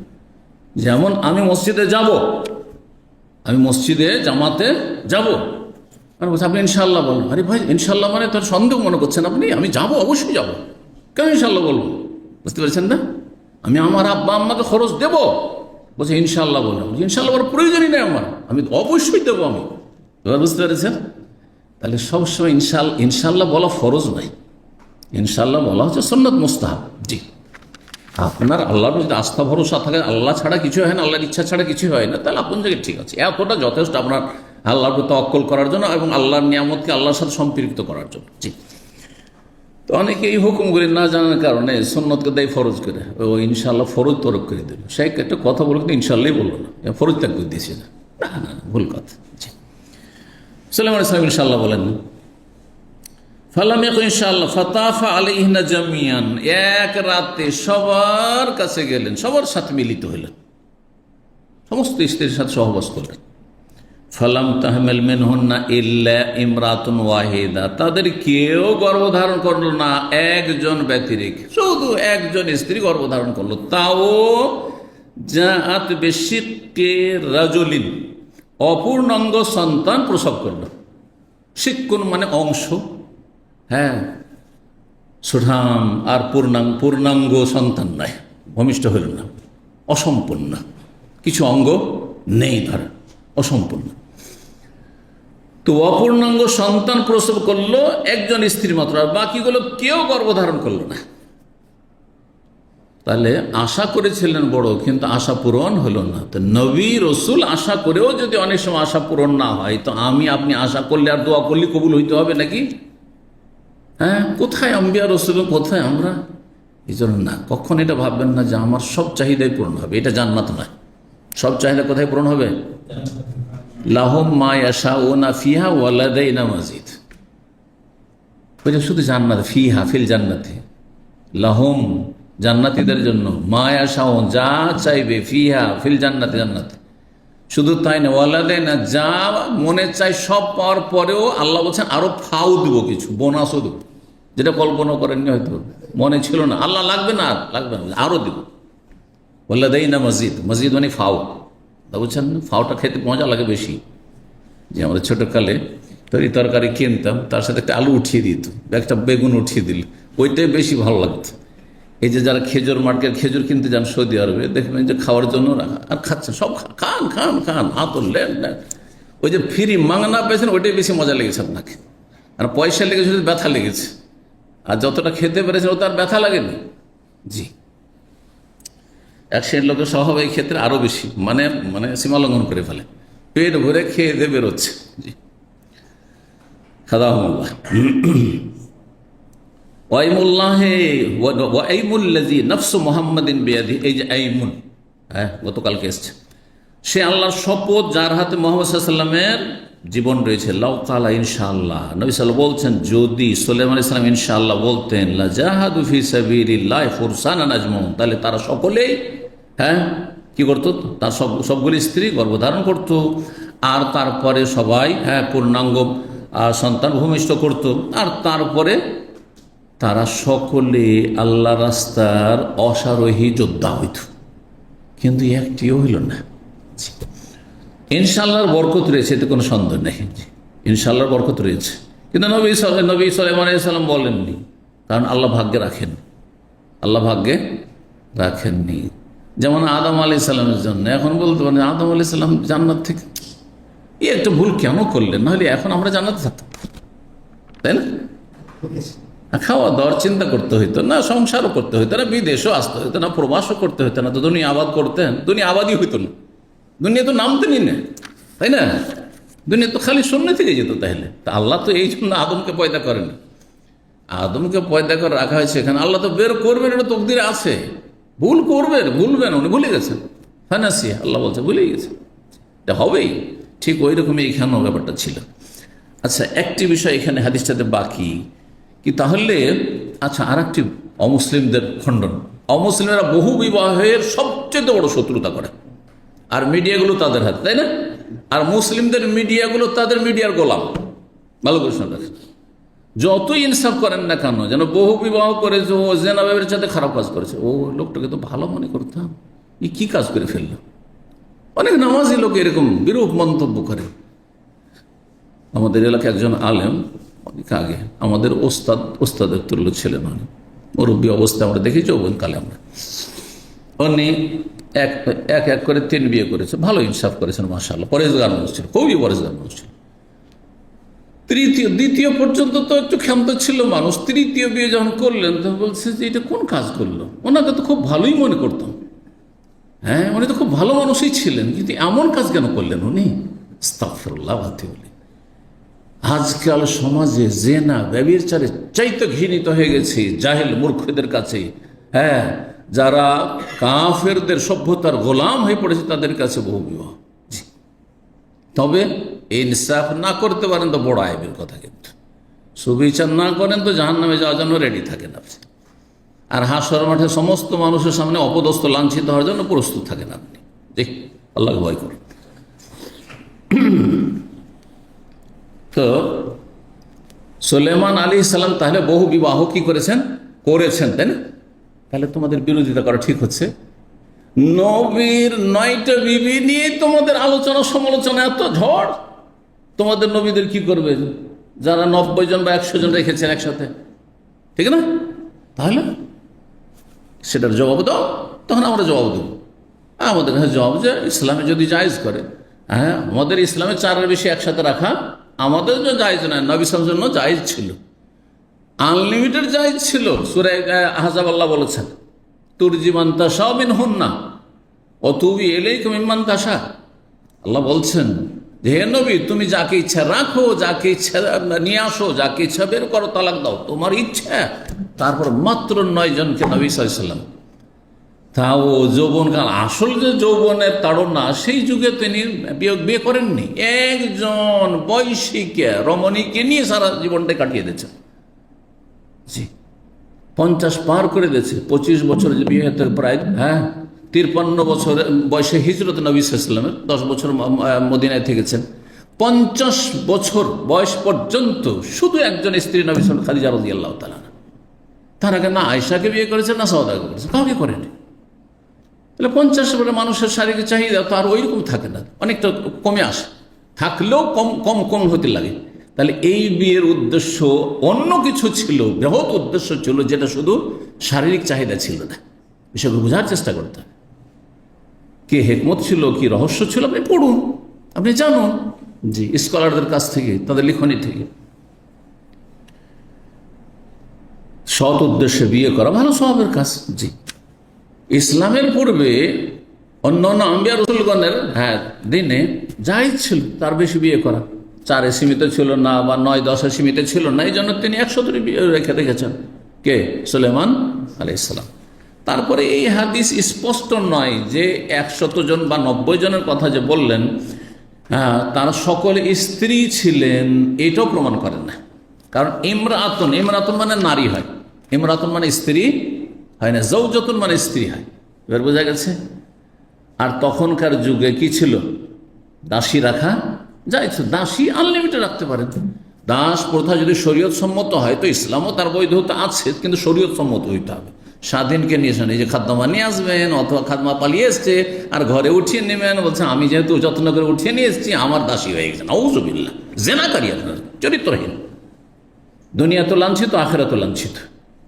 যেমন আমি মসজিদে যাব, আমি মসজিদে জামাতে যাব, আর বলছে আপনি ইনশাআল্লাহ বলুন। আরে ভাই, ইনশাআল্লাহ মানে তার সন্দেহ মনে করছেন আপনি? আমি যাব, অবশ্যই যাব, কেন ইনশাআল্লাহ বলবো? বুঝতে পেরেছেন না? আমি আমার আব্বা আম্মাকে খরচ দেব, বলছে ইনশাআল্লাহ বললাম। ইনশাআল্লাহ বলার প্রয়োজনই নেই আমার, আমি অবশ্যই দেবো। আমি এবার বুঝতে পেরেছেন? তাহলে সবসময় ইনশাআল্লাহ বলা ফরজ নাই, ইনশাআল্লাহ বলা হচ্ছে সুন্নাত মুস্তাহাব। জি, আপনার আল্লাহর যদি আস্থা ভরসা থাকে, আল্লাহ ছাড়া কিছু হয় না, আল্লাহর ইচ্ছা ছাড়া কিছু হয় না, তাহলে আপনার জায়গায় ঠিক আছে, এতটা যথেষ্ট আপনার আল্লাহর প্রতি তাওয়াক্কুল করার জন্য এবং আল্লাহর নিয়ামতকে আল্লাহর সাথে সম্পৃক্ত করার জন্য। জি। তো অনেকে এই হুকুমগুলি না জানার কারণে সুন্নতকে দেয় ফরজ করে, ও ইনশাআল্লাহ ফরজ তরক করে দেবে। সে একটা কথা বলবে, ইনশাআল্লাহ বললো না, ফরজ ত্যাগ করে দিয়েছে না, না, ভুল কথা। জি। সুলাইমান আলাইহিস সালাম ইনশাআল্লাহ বলেন, ফালাম ইয়াকুন ইনশাআল্লাহ ফাতাফা আলাইহিনা জামিয়ান, এক রাতে সবার কাছে গেলেন, সবার সাথে মিলিত হলেন, সমস্ত স্ত্রীর সাথে সহবাস করলেন। ফালাম তাহমিল মিনহুন্না ইল্লা ইমরাতুন ওয়াহিদা, তাদের কেউ গর্ভধারণ করলো না, একজন ব্যতিরেকে, শুধু একজন স্ত্রী গর্ভধারণ করলো, তাও জাআত বিশিক্কি রাজুলিন, অপূর্ণাঙ্গ সন্তান প্রসব করল। শিক্ষুন মানে অংশ, সুঠাম আর পূর্ণাঙ্গ সন্তান নয়, ভূমিষ্ঠ হইল না, অসম্পূর্ণ, কিছু অঙ্গ নেই, ধর অসম্পূর্ণ। তো অপূর্ণাঙ্গ সন্তান প্রসব করলো একজন স্ত্রী মাত্র, আর বাকিগুলো কেউ গর্ভধারণ করলো না। তাহলে আশা করেছিলেন বড়, কিন্তু আশা পূরণ হলো না। তো নবী রসুল আশা করেও যদি অনেক সময় আশা পূরণ না হয়, তো আপনি আশা করলে আর দোয়া করলে কবুল হইতে হবে নাকি? হ্যাঁ, কোথায় আম্বিয়া রসুল, কোথায় আমরা? এই জন্য না, কখন এটা ভাববেন না যে আমার সব চাহিদাই পূরণ হবে। এটা জান্নাত নয়। সব চাহিদা কোথায় পূরণ হবে? লাহুম মা ইয়াশাউনা ফিহা ওয়া লাদাইনা মাজিদ। শুধু জান্নাত, ফিহা ফিল জান্নাতে, লাহুম জান্নাতীদের জন্য, মা ইয়াশাউন যা চাইবে, ফিহা ফিল জান্নাতে জান্নাতে। শুধু তাই না, ওয়া লাদাইনা যা মনে চাই সব পাওয়ার পরেও আল্লাহ বলছেন আরো ফাও দিব, কিছু বোনাসও দেব, যেটা কল্পনা করেননি, হয়তো মনে ছিল না। আল্লাহ লাগবে না, লাগবে না, আরো দেব। ওয়া লাদাইনা মাজিদ, মাজিদ মানে ফাও। বুঝছেন, ফাওটা খেতে মজা লাগে বেশি। যে আমরা ছোটকালে তরকারি কিনতাম, তার সাথে একটা আলু উঠিয়ে দিত, একটা বেগুন উঠিয়ে দিল, ওইটাই বেশি ভালো লাগতো। এই যে যারা খেজুর মার্কেট খেজুর কিনতে যান সৌদি আরবে, দেখবেন যে খাওয়ার জন্য রাখা, আর খাচ্ছেন সব, খান খান খান, হাতল লেন। ওই যে ফ্রি মাংনা পেয়েছেন, ওইটাই বেশি মজা লেগেছে আপনাকে। আর পয়সা লেগেছে, ব্যথা লেগেছে। আর যতটা খেতে পেরেছেন, ও তার ব্যথা লাগেনি। জি, এক শ্রেণীর লোকের স্বভাব এই ক্ষেত্রে আরো বেশি, মানে মানে সীমা লঙ্ঘন করে ফেলে, পেট ভরে খেয়ে দিয়ে বেরোচ্ছে। জি, খাদাহুল্লাহ। এই যে আইমুন, হ্যাঁ, গতকালকে এসছে, সে আল্লাহর শপথ যার হাতে মোহাম্মদ সাল্লামের জীবন রয়েছে। লাউ কালা ইনশাআল্লাহ, নবী সাল্লাল্লাহু বলছেন, যদি সুলাইমান আলাইহিস সালাম ইনশাআল্লাহ বলতেন, লা জাহাদু ফি সাবিলিল্লাহ ফুরসানান আজমাউন, তাহলে তারা সকলেই, হ্যাঁ, কি করতো, তার সবগুলি স্ত্রী গর্ভধারণ করত, আর তারপরে সবাই, হ্যাঁ, পূর্ণাঙ্গ সন্তান ভূমিষ্ঠ করত, আর তারপরে তারা সকলে আল্লাহ রাস্তার অশ্বারোহী যোদ্ধা হইত। কিন্তু একটিও হইল না। ইনশাআল্লাহর বরকত রয়েছে, এতে কোনো সন্দেহ নেই। ইনশাআল্লাহর বরকত রয়েছে, কিন্তু নবী সুলাইমান আলাইহিস সালাম বলেননি, কারণ আল্লাহ ভাগ্যে রাখেন, আল্লাহ ভাগ্যে রাখেননি। যেমন আদম আলাইহিস সালামের জন্য এখন বলতে পারেন, আদম আলাইহিস সালাম জান্নাত থেকে একটা ভুল কেন করলেন, নাহলে এখন আমরা জান্নাতে থাকতাম, তাই না? খাওয়া দাওয়ার চিন্তা করতে হইতো না, সংসারও করতে হইতো না, বিদেশও আসতে হইতো না, প্রবাসও করতে হইতো না, তো দুনিয়া আবাদ করতেন, দুনিয়া আবাদই হইতো না, দুনিয়া তো নামতেনই না, তাই না? দুনিয়া তো খালি শূন্য থেকে যেত। তাহলে তা আল্লাহ তো এই জন্য আদমকে পয়দা করেন, আদমকে পয়দা করে রাখা হয়েছে এখানে। আল্লাহ তো বের করবেন, এটা তকদিরে আছে। ভুল করবেন, ভুলবেন, উনি ভুলে গেছেন, ফানাসি, আল্লাহ বলছে ভুলে গেছে, এটা হবেই। ঠিক ওই রকমই এখানেও ব্যাপারটা ছিল। আচ্ছা, একটি বিষয় এখানে হাদিসটাতে বাকি কি, তাহলে আচ্ছা, আর একটি অমুসলিমদের খণ্ডন। অমুসলিমরা বহু বিবাহের সবচেয়ে বড় শত্রুতা করে, আর মিডিয়াগুলো তাদের হাতে, তাই না? আর মুসলিমদের মিডিয়াগুলো তাদের মিডিয়ার গোলাম। ভালো করে শুনে রাখেন, যতই ইনসাফ করেন না কেন, যেন বহু বিবাহ করেছে, ও জেনাবের সাথে খারাপ কাজ করেছে, ও লোকটাকে তো ভালো মনে করতাম, কি কাজ করে ফেললো। অনেক নামাজি লোক এরকম বিরূপ মন্তব্য করে। আমাদের এলাকায় একজন আলেম, অনেক আগে আমাদের ওস্তাদের তুল্য ছিলেন, অনেক মুরব্বী অবস্থায় আমরা দেখেছি কালে আমরা, উনি এক এক করে 3 বিয়ে করেছে, ভালো ইনসাফ করেছেন, মাশাআল্লাহ, পরেজগার মানুষ ছিল, খুবই পরেজগার মানুষ ছিল। দ্বিতীয় পর্যন্ত তো একটু ক্ষমতা ছিল মানুষ, তৃতীয় বিয়ে যখন করলেন তখন বলছে যে এটা কোন কাজ করলো, ওনাকে তো খুব ভালোই মনে করতাম, হ্যাঁ, উনি তো খুব ভালো মানুষই ছিলেন, কিন্তু এমন কাজ কেন করলেন উনি? আস্তাগফিরুল্লাহ। আজকাল সমাজে জেনা ব্যভিচারে চাইতে ঘৃণিত হয়ে গেছে জাহেল মূর্খদের কাছে, হ্যাঁ, যারা কাফেরদের সভ্যতার গোলাম হয়ে পড়েছে তাদের কাছে বহু বিবাহ। তবে ইনসাফ না করতে পারেন তো বড় আইবের কথা, কিন্তু সুবিচার না করেন তো জাহান্নামে যাওয়ার জন্য রেডি থাকেন আপনি, আর হাসর মাঠে সমস্ত মানুষের সামনে অপদস্থ লাঞ্ছিত হওয়ার জন্য প্রস্তুত থাকেন আপনি। জি, আল্লাহকে ভয় করুন। তো সুলাইমান আলাইহিস সালাম তাহলে বহু বিবাহ কি করেছেন, তাই না? তাহলে তোমাদের বিরোধিতা করা ঠিক হচ্ছে। নবীর 9টা বিবি নিয়ে তোমাদের আলোচনা সমালোচনা, এত ঝড়। তোমাদের নবীদের কি করবে যারা 90 জন বা 100 জন রেখেছেন একসাথে, ঠিক না? তাহলে সেটার জবাব দাও, তখন আমরা জবাব দেবো। আমাদের কাছে জবাব যে ইসলামে যদি জায়েজ করে, হ্যাঁ, আমাদের ইসলামে 4-এর বেশি একসাথে রাখা আমাদের জন্য জায়েজ নয়, নবী সাল্লাল্লাহু আলাইহি ওয়াসাল্লামের জন্য জায়েজ ছিল, আনলিমিটেড জায়েজ ছিল। সূরা আহজাব আল্লাহ বলেছেন, তুরজি মান তাশা মিনহুন্না ওয়া তুবি ইলাইকা মিম্মান তাশা। আল্লাহ বলছেন যে হে নবী, তুমি যাকে ইচ্ছা রাখো, যাকে ইচ্ছা নিয়ে আসো, যাকে ইচ্ছা বের করো, তালাক দাও, তোমার ইচ্ছা। তারপর মাত্র 9 জনকে নবী সাল্লাল্লাহু আলাইহি ওয়াসাল্লাম, তাও যৌবনকাল, আসল যে যৌবনের তাড়না, সেই যুগে তিনি বিয়ে করেননি। একজন বয়সীকে, রমণীকে নিয়ে সারা জীবনটা কাটিয়ে দিয়েছেন। জি, 50 পার করে দিয়েছে। 25 বছর যে বিয়ে হতে প্রায় 53 বছর বয়সে হিজরত নবী সাল্লাল্লাহু আলাইহি ওয়াসাল্লামের, 10 বছর মদিনায় থেকেছেন। 50 বছর বয়স পর্যন্ত শুধু একজন স্ত্রী নবী সাল্লাল্লাহু খাদিজা রাদিয়াল্লাহু তাআলা। তার আগে না আয়েশাকে বিয়ে করেছেন, না সাউদাকে করেছেন, কাউকে করেনি। তাহলে 50 বলে মানুষের শারীরিক চাহিদা তো আর ওই রকম থাকে না, অনেকটা কমে আসে, থাকলেও কম হতে লাগে। তাহলে এই বিয়ের উদ্দেশ্য অন্য কিছু ছিল, বৃহৎ উদ্দেশ্য ছিল, যেটা শুধু শারীরিক চাহিদা ছিল না। বিষয়গুলো বোঝার চেষ্টা করতে হবে, কি হেকমত ছিল, কি রহস্য ছিল, আপনি পড়ুন, আপনি জানুন। জি, স্কলারদের কাছ থেকে, তাদের লিখনি থেকে। সৎ উদ্দেশ্যে বিয়ে করা ভালো স্বভাবের কাজ। জি, ইসলামের পূর্বে অন্যান্য আম্বিয়া রাসূলগণের দিনে জায়েজ ছিল তার বেশি বিয়ে করা, 4-এ সীমিত ছিল না, বা 9-10-এ সীমিত ছিল না। এই জন্য তিনি 100 বিয়ে রেখেছেন, কে? সুলাইমান আলাইহিস সালাম। তারপরে এই হাদিস স্পষ্ট নয় যে 100 জন বা 90 জনের কথা যে বললেন তারা সকলে স্ত্রী ছিলেন, এটাও প্রমাণ করেন না। কারণ ইমরাতুন মানে নারী হয়, ইমরাতুন মানে স্ত্রী হয় না, যৌজতুন মানে স্ত্রী হয়। এবার বোঝা গেছে। আর তখনকার যুগে কি ছিল? দাসী রাখা যায়, দাসী আনলিমিটেড রাখতে পারেন। দাস প্রথা যদি শরীয়ত সম্মত হয়, তো ইসলামও তার বৈধতা আছে, কিন্তু শরীয়ত সম্মত হইতে হবে। স্বাধীনকে নিয়ে আসেন, এই যে খাদ্মা নিয়ে আসবেন, অথবা খাদ্মা পালিয়ে এসছে আর ঘরে উঠিয়ে নেবেন, বলছেন আমি যেহেতু যত্ন করে উঠিয়ে নিয়ে এসেছি, আমার দাসী হয়ে গেছে। নাউযুবিল্লাহ, জেনাকারী, আপনার চরিত্রহীন। দুনিয়া তো লাঞ্ছিত, আখিরাত লাঞ্ছিত।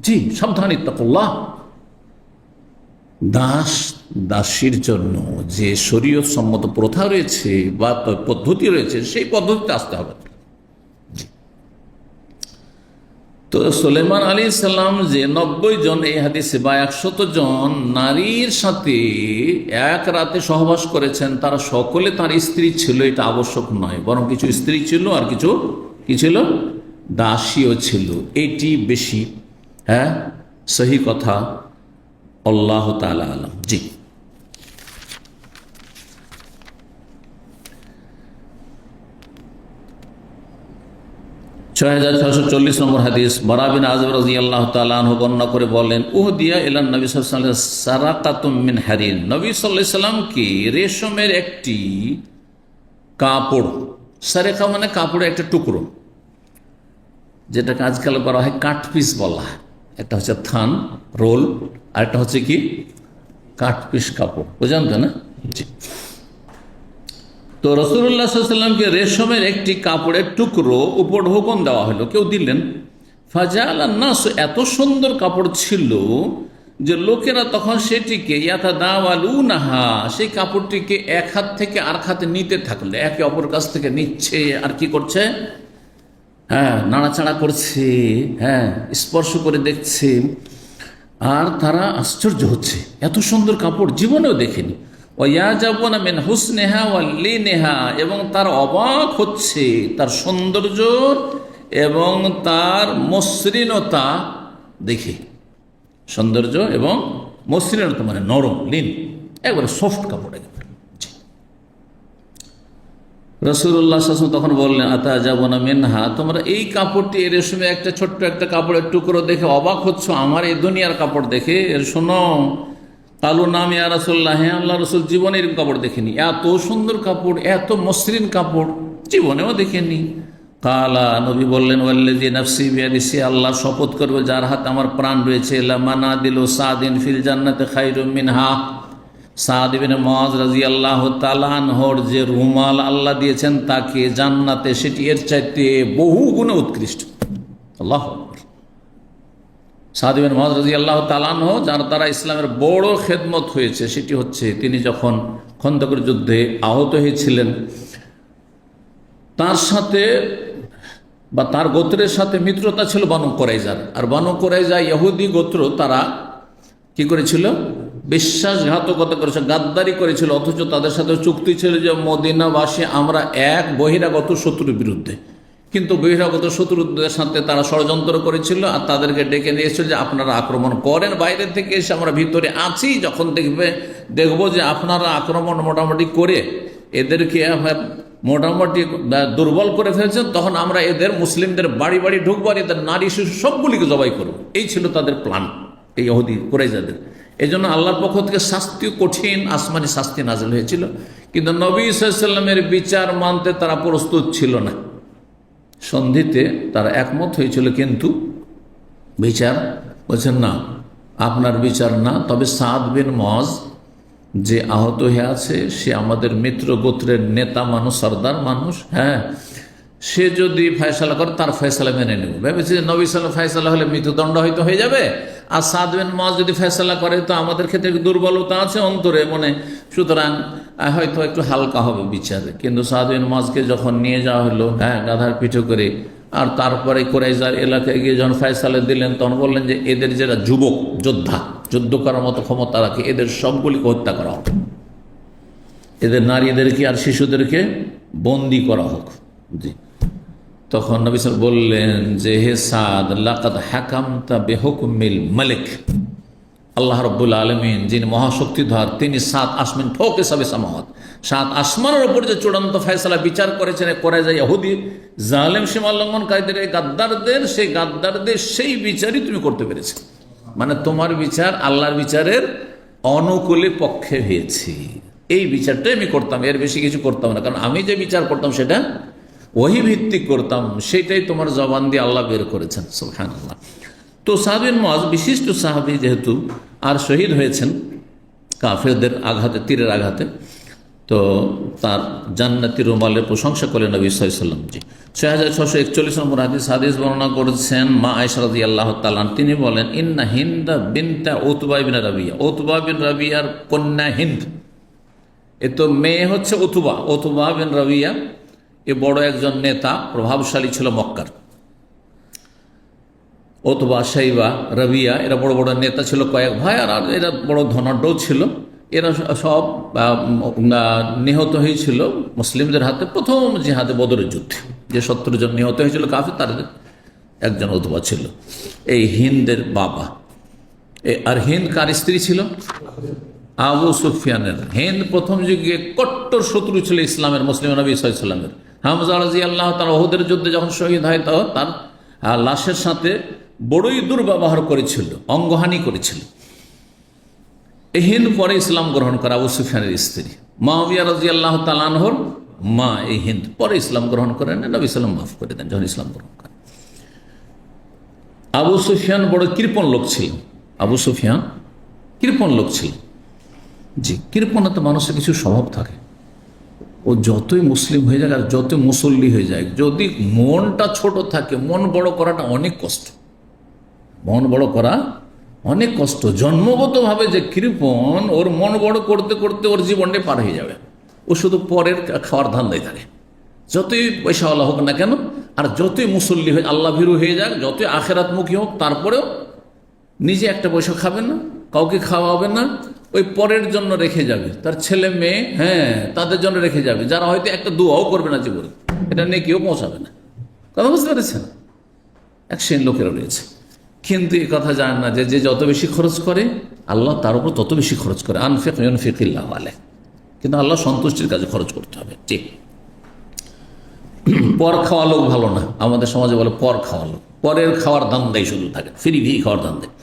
জি, সাবধান, ইত্তাকুল্লাহ। দাসীর জন্য যে শরীয়ত সম্মত প্রথা রয়েছে বা পদ্ধতি রয়েছে, সেই পদ্ধতিতে আসতে হবে। তো সুলাইমান আলাইহিস সালাম যে 90 জন, এই হাদিসে, বা 100 জন নারীর সাথে এক রাতে সহবাস করেছেন, তারা সকলে তার স্ত্রী ছিল, এটা আবশ্যক নয়। বরং কিছু স্ত্রী ছিল, আর কিছু কি ছিল? দাসীও ছিল। এটি বেশি সহি কথা, আল্লাহ তাআলা আলাম। জি, 6640 নম্বর হাদিস। বারা বিন আযিব রাদিয়াল্লাহু তাআলা আনহু বর্ণনা করে বলেন, উহদিয়া ইলান নবী সাল্লাল্লাহু আলাইহি ওয়াসাল্লাম সারাকাতুম মিন হারিন। নবী সাল্লাল্লাহু আলাইহি ওয়াসাল্লামকে রেশমের একটি কাপড়, সারেকা মানে কাপড়ের একটা টুকরো, যেটাকে আজকাল করা হয় কাঠপিস বলা। একটা হচ্ছে থান রোল, আর একটা হচ্ছে কি কাঠপিস কাপড়, বুঝলেন তো না? জি। তো রাসূলুল্লাহ সাল্লাল্লাহু আলাইহি ওয়াসাল্লামকে রেশমের একটি কাপড়ের টুকরো উপর হুকুম দেওয়া হলো, কেউ দিলেন। ফাজালান নাস, এত সুন্দর কাপড় ছিল যে লোকেরা তখন সেটিকে ইয়াতাদাওয়ালুনাহা, সেই কাপড়টিকে এক হাত থেকে আর হাতে নিতে থাকলো, একে অপর কাছ থেকে নিচ্ছে, আর কি করছে? নাড়াচাড়া করছে, স্পর্শ করে দেখছে, আর তারা আশ্চর্য হচ্ছে, এত সুন্দর কাপড় জীবনেও দেখেনি। ওয়ায়াজাবুনা মিন হুসনিহা ওয়া লিনহা, এবং তার অবাক হচ্ছে তার সৌন্দর্য এবং তার মসৃণতা দেখে। সৌন্দর্য এবং মসৃণতা মানে নরম, লিন, একবারে সফট কাপড়। রাসূলুল্লাহ সাল্লাল্লাহু আলাইহি ওয়াসাল্লাম তখন বললেন, আতাজাবুনা মিনহা, তোমরা এই কাপড়টি, রেশমে একটা ছোট্ট একটা কাপড়ের টুকরো দেখে অবাক হচ্ছ আমার এই দুনিয়ার কাপড় দেখে? শোনো, কালু নাম ইয়া রাসূলুল্লাহ, হ্যাঁ আল্লাহ রাসূল, জীবনে এরকম কাপড় দেখেনি, এত সুন্দর কাপড়, এত মসৃণ কাপড় জীবনেও দেখেনি। কালা, নবী বললেন, ওয়াল্লাযী নাফসি বিয়াদিহি, আল্লাহ শপথ করবে যার হাতে আমার প্রাণ রয়েছে, লামানাদিলু সাদিন ফিল জান্নাতি খায়রুম মিনহা, সাদ ইবনে মুআয রাদিয়াল্লাহু তাআলা আনহুর যে রুমাল আল্লাহ দিয়েছেন তাকে জান্নাতে, সেটি এর চাইতে বহু গুণে উৎকৃষ্ট। আল্লাহু আকবার। সাদ ইবনে মুআয রাদিয়াল্লাহু তাআলা আনহু, যার দ্বারা ইসলামের বড় খেদমত হয়েছে, সেটি হচ্ছে তিনি যখন খন্দকের যুদ্ধে আহত হয়েছিলেন, তার সাথে বা তার গোত্রের সাথে মিত্রতা ছিল বানু কুরাইজার। আর বানু কুরাইজা ইহুদি গোত্র, তারা কি করেছিল? বিশ্বাসঘাতকতা করেছে, গাদ্দারি করেছিল। অথচ তাদের সাথে চুক্তি ছিল যে মদিনাবাসী আমরা এক বহিরাগত শত্রুর বিরুদ্ধে। কিন্তু বহিরাগত শত্রুদের সাথে তারা ষড়যন্ত্র করেছিল আর তাদেরকে ডেকে নিয়েছিল যে আপনারা আক্রমণ করেন বাইরে থেকে এসে, আমরা ভিতরে আছি, যখন দেখবো যে আপনারা আক্রমণ মোটামুটি করে এদেরকে মোটামুটি দুর্বল করে ফেলছেন, তখন আমরা এদের মুসলিমদের বাড়ি বাড়ি ঢুকবো আর এদের নারী শিশু সবগুলিকে জবাই করব। এই ছিল তাদের প্ল্যান, এই ইহুদি কুরাইজাদের। এই জন্য আল্লাহর পক্ষ থেকে শাস্তি, কঠিন আসমানি শাস্তি নাজিল হয়েছিল। কিন্তু নবী সাল্লাল্লাহু আলাইহি ওয়াসাল্লামের বিচার মানতে তারা প্রস্তুত ছিল না। সন্ধিতে তারা একমত হয়েছিল, কিন্তু বিচার বলছেন না, আপনার বিচার না। তবে সাদ বিন মুআজ যে আহত হয়ে আছে, সে আমাদের মিত্র গোত্রের নেতা মানুষ, সর্দার মানুষ, হ্যাঁ, সে যদি ফয়সালা করে তার ফয়সালা মেনে নেব। ভেবেছি যে নবী সাল্লাল্লাহু আলাইহি ওয়াসাল্লাম হলে মৃত্যুদণ্ড হয়তো হয়ে যাবে, আর সাদ বিন মুআজ যদি ফয়সালা করে তো আমাদের ক্ষেত্রে দুর্বলতা আছে অন্তরে মনে, সুতরাং হয়তো একটু হালকা হবে বিচারে। কিন্তু সাদ বিন মুআজকে যখন নিয়ে যাওয়া হলো, হ্যাঁ, গাধার পিঠে করে, আর তারপরে কুরাইজার এলাকায় গিয়ে যখন ফয়সালা দিলেন, তখন বললেন যে এদের যারা যুবক যোদ্ধা, যুদ্ধ করার মতো ক্ষমতা রাখে, এদের সবগুলিকে হত্যা করা হোক, এদের নারীদেরকে আর শিশুদেরকে বন্দি করা হোক। জি, তখন নবী সাল্লাল্লাহু আলাইহি ওয়াসাল্লাম বললেন যে হে সাদ, লাকাদ হাকামতা বিহুকমিল মালিক, আল্লাহ রাব্বুল আলামিন যিনি মহাশক্তিধর, তিনি সাত আসমান ফৌকে সাবে সামাওয়াত, সাত আসমানের উপর যে চূড়ান্ত ফয়সালা বিচার করেছেন কুরাইজা ইহুদি জালেম সীমা লঙ্ঘনকারীদের, গাদ্দারদের, সেই গাদ্দারদের সেই বিচারই তুমি করতে পেরেছো। মানে তোমার বিচার আল্লাহর বিচারের অনুকূলে পক্ষে হয়েছি, এই বিচারটাই আমি করতাম, এর বেশি কিছু করতাম না। কারণ আমি যে বিচার করতাম সেটা ওহী ভিত্তিক করতাম, সেটাই তোমার জবান দিয়ে আল্লাহ বের করেছেন। সুবহানাল্লাহ। তো সাদ বিন মুআজ বিশিষ্ট সাহাবী যেহেতু, আর শহীদ হয়েছেন কাফেরদের আঘাতে, তীরের আঘাতে, তো তার জান্নাতি রুমালের প্রশংসা করলেন নবী সাল্লাল্লাহু আলাইহি ওয়াসাল্লাম। জি, 6641 নম্বর হাদিস বর্ণনা করেছেন মা আয়েশা রাদিয়াল্লাহু তাআলা, তিনি বলেন ইন্না হিন্দা বিনতা উতবা বিন রাবিয়া, উতবা বিন রাবিয়ার কন্যা হিন্দ, এ তো মেয়ে হচ্ছে উতবা বিন রাবিয়া, এ বড় একজন নেতা, প্রভাবশালী ছিল মক্কার। উতবা, শাইবা, রাবিয়া এরা বড় বড় নেতা ছিল, কয়েক ভাই, আর এরা বড় ধনাঢ্য ছিল। এরা সব নিহত হয়েছিল মুসলিমদের হাতে প্রথম জিহাদে বদরের যুদ্ধে, যে 70 জন নিহত হয়েছিল কাফের, তার একজন উতবা ছিল, এই হিন্দের বাবা। আর হিন্দ কার স্ত্রী ছিল? আবু সুফিয়ানের। হিন্দ প্রথম যুগে কট্টর শত্রু ছিল ইসলামের, মুসলিম নবী সাল্লাল্লাহু আলাইহি ওয়াসাল্লামের। হামজা রাদিয়াল্লাহু তাআলা ওহুদের যুদ্ধে যখন শহীদ হয়, তো তার লাশের সাথে বড়ই দুর্ব্যবহার করেছিল, অঙ্গহানি করেছিল। এই হিন্দ পরে ইসলাম গ্রহণ করে, আবু সুফিয়ানের স্ত্রী। মুআবিয়া রাদিয়াল্লাহু তাআলা আনহুর মা এই হিন্দ পরে ইসলাম গ্রহণ করেন, নবী সাল্লাল্লাহু মাফ করে দেন যখন ইসলাম গ্রহণ করেন। আবু সুফিয়ান বড় কৃপণ লোক ছিল, আবু সুফিয়ান কৃপণ লোক ছিল। জি, কৃপণতা মানুষের কিছু স্বভাব থাকে, ও যতই মুসলিম হয়ে যায় আর যতই মুসল্লি হয়ে যায়, যদি মনটা ছোট থাকে, মন বড় করাটা অনেক কষ্ট, মন বড় করা অনেক কষ্ট। জন্মগতভাবে যে কৃপণ, ওর মন বড় করতে করতে ওর জীবনটা পার হয়ে যাবে। ও শুধু পরের খাওয়ার ধান্দায় থাকে, যতই পয়সাওয়ালা হোক না কেন, আর যতই মুসল্লি হয়ে আল্লাহ ভীরু হয়ে যাক, যতই আখেরাতমুখী হোক, তারপরেও নিজে একটা পয়সা খাবে না, কাউকে খাওয়াবে না, ওই পরের জন্য রেখে যাবে, তার ছেলে মেয়ে, হ্যাঁ, তাদের জন্য রেখে যাবে, যারা হয়তো একটা দোয়াও করবে না জীবনে, এটা নিয়ে কেউ পৌঁছাবে না। কথা বুঝতে পেরেছেন? এক শ্রেণীর লোকেরা রয়েছে, কিন্তু এই কথা জানেন না যে যত বেশি খরচ করে আল্লাহ তার উপর তত বেশি খরচ করে। আনফিক ইউনফিকিল্লাহু আলাইহি, কিন্তু আল্লাহ সন্তুষ্টির কাজে খরচ করতে হবে। ঠিক, পর খাওয়া লোক ভালো না, আমাদের সমাজে বলে পর খাওয়া লোক, পরের খাওয়ার ধান্দাই শুধু থাকে, ফ্রি খাওয়ার ধান্দায়।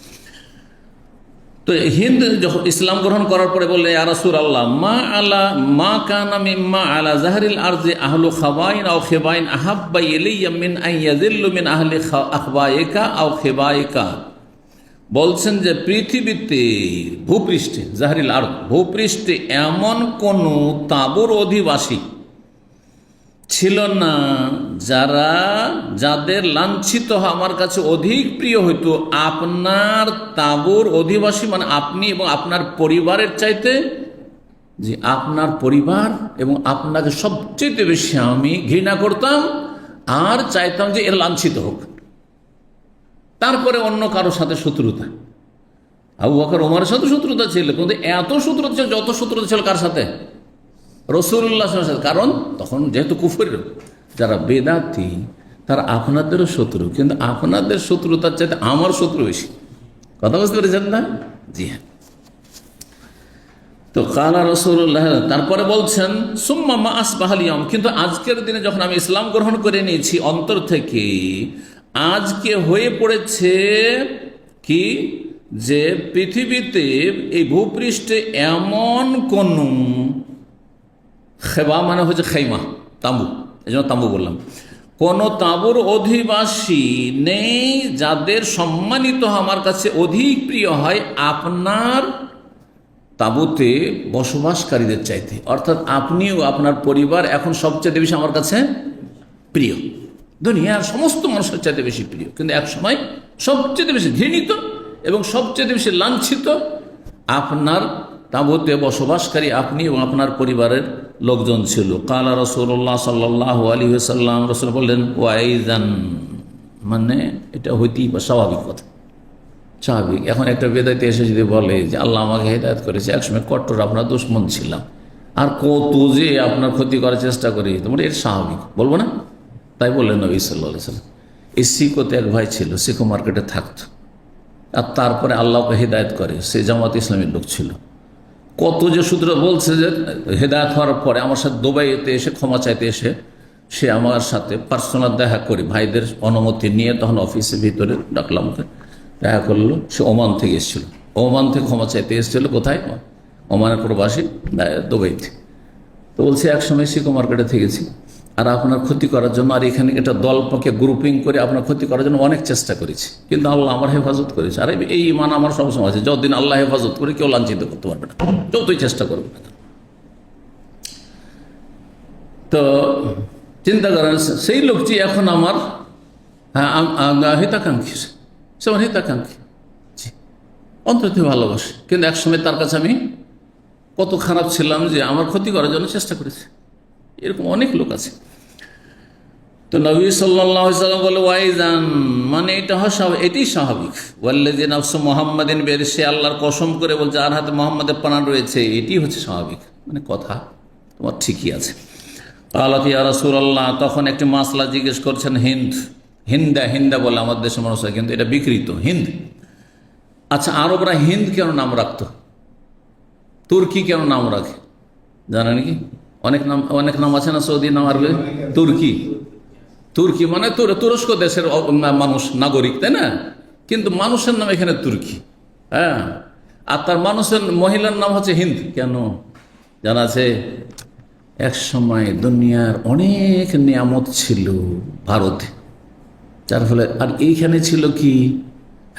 তো হিন্দ যখন ইসলাম গ্রহণ করার পরে বললে ইয়া রাসূলুল্লাহ, মা কানা মিম্মা আলা জাহরিল আরজি আহলু খাবাইন আও খিবাইন আহাব্বা ইলাইয়া মিন আন ইয়াযিল্লু মিন আহলি আখবাইকা আও খিবাইকা। বলছেন যে পৃথিবীতে ভূপৃষ্ঠে, জাহরিল আরদ ভূপৃষ্ঠে এমন কোন তাঁবুর অধিবাসী ছিল না যাদের লাঞ্ছিত আমার কাছে অধিক প্রিয় হইতো আপনার তাঁবুর অধিবাসী, মানে আপনি এবং আপনার পরিবারের চাইতে যে আপনার পরিবার এবং আপনাকে সবচেয়ে বেশি আমি ঘৃণা করতাম আর চাইতাম যে এর লাঞ্ছিত হোক। তারপরে অন্য কারোর সাথে শত্রুতা, আবু বকর ওমরের সাথে শত্রুতা ছিল, কিন্তু এত শত্রুতা ছিল যত শত্রুতা ছিল কার সাথে? রাসূলুল্লাহ সাল্লাল্লাহু আলাইহি ওয়াসাল্লাম। কারণ তখন যেহেতু কুফর, যারা বেদাতি তারা আপনাদেরও শত্রু, কিন্তু আপনাদের শত্রুতার চাইতে আমার শত্রু বেশি। কথা বুঝতে পেরেছেন না? জি হ্যাঁ। তো কালা রাসূলুল্লাহ, তারপরে বলছেন সুম্মা মা আসবাহাল ইয়াউম, কিন্তু আজকের দিনে যখন আমি ইসলাম গ্রহণ করে নিয়েছি অন্তর থেকে, আজকে হয়ে পড়েছে কি যে পৃথিবীতে এই ভূপৃষ্ঠে এমন কোন খেবা মানে হচ্ছে খেমা, তাঁবু, এই জন্য তাঁবু বললাম, কোন তাঁবুর অধিবাসী নেই যাদের সম্মানিত আমার কাছে অধিক প্রিয় হয় আপনার তাঁবুতে বসবাসকারীদের চাইতে। অর্থাৎ আপনিও আপনার পরিবার এখন সবচেয়ে বেশি আমার কাছে প্রিয়, দুনিয়ার সমস্ত মানুষের চাইতে বেশি প্রিয়, কিন্তু এক সময় সবচেয়ে বেশি ঘৃণিত এবং সবচেয়ে বেশি লাঞ্ছিত আপনার তাঁবুতে বসবাসকারী আপনি এবং আপনার পরিবারের লোকজন ছিল। কালা রাসূলুল্লাহ সাল্লাল্লাহু আলাইহি ওয়াসাল্লাম, রাসূল বললেন ওয়াইজান, মানে এটা হইতেই স্বাভাবিক কথা, স্বাভাবিক। এখন একটা বেদাতে এসে যদি বলে যে আল্লাহ আমাকে হেদায়েত করেছে, একসময় কট্টর আপনার দুশমন ছিলাম আর কত যে আপনার ক্ষতি করার চেষ্টা করি, তোমার এর স্বাভাবিক বলবো না? তাই বললেন নবী সাল্লাল্লাহু আলাইহি ওয়াসাল্লাম। এই সিকোতে এক ভাই ছিল, সিকো মার্কেটে থাকতো, আর তারপরে আল্লাহকে হেদায়েত করে, সে জামাত ইসলামের লোক ছিল। কত যে সূত্র বলছে যে হেদায়েত হওয়ার পরে আমার সাথে দুবাইতে এসে ক্ষমা চাইতে এসে সে আমার সাথে পার্সোনাল দেখা করে ভাইদের অনুমতি নিয়ে তখন অফিসের ভিতরে ডাকলাম, দেখা করলো। সে ওমান থেকে এসেছিল, ওমান থেকে ক্ষমা চাইতে এসেছিল। কোথায়? ওমানের প্রবাসী, দুবাইতে। তো বলছে একসময় সিকো মার্কেটে থেকেছি আর আপনার ক্ষতি করার জন্য, আর এখানে একটা দলকে গ্রুপিং করে আপনার ক্ষতি করার জন্য অনেক চেষ্টা করেছি, কিন্তু আল্লাহ আমার হেফাজত করেছে। আর এই ইমান আমার সবসময় আছে, যতদিন আল্লাহ হেফাজত করে কেউ লাঞ্ছিত করতে পারবে না, যতই চেষ্টা করবে না। তো চিন্তা করেন, সেই লোকটি এখন আমার হিতাকাঙ্ক্ষী, সে আমার হিতাকাঙ্ক্ষী, অন্তর থেকে ভালোবাসে, কিন্তু একসময় তার কাছে আমি কত খারাপ ছিলাম যে আমার ক্ষতি করার জন্য চেষ্টা করেছে। এরকম অনেক লোক আছে। তো নবী সাল্লাল্লাহু আলাইহি ওয়াসাল্লাম বলে ওয়াইজান, মানে এটা এটাই স্বাভাবিক। ওয়াল্লাযী নাফসু মুহাম্মাদিন বিয়াদিহি, সে আল্লাহর কসম করে বলছে আর হাতে মুহাম্মাদের প্রাণ রয়েছে, এটি হচ্ছে স্বাভাবিক, মানে কথা তোমার ঠিকই আছে। ক্বালাত ইয়া রাসূলুল্লাহ, তখন একটি মাসলা জিজ্ঞেস করছেন হিন্দা বলে আমাদের দেশের মানুষরা, কিন্তু এটা বিকৃত হিন্দ। আচ্ছা, আরবরা হিন্দ কেন নাম রাখতো? তুর্কি কেন নাম রাখে জানেন কি? অনেক নাম আছে না সৌদি নাম, আরবে তুর্কি মানে তুরস্ক দেশের মানুষ, নাগরিক, তাই না? কিন্তু মানুষের নাম এখানে তুর্কি, হ্যাঁ। আর তার মানুষের মহিলার নাম হচ্ছে হিন্দ। কেন জানা আছে? এক সময় দুনিয়ার অনেক নিয়ামত ছিল ভারতে, যার ফলে, আর এইখানে ছিল কি,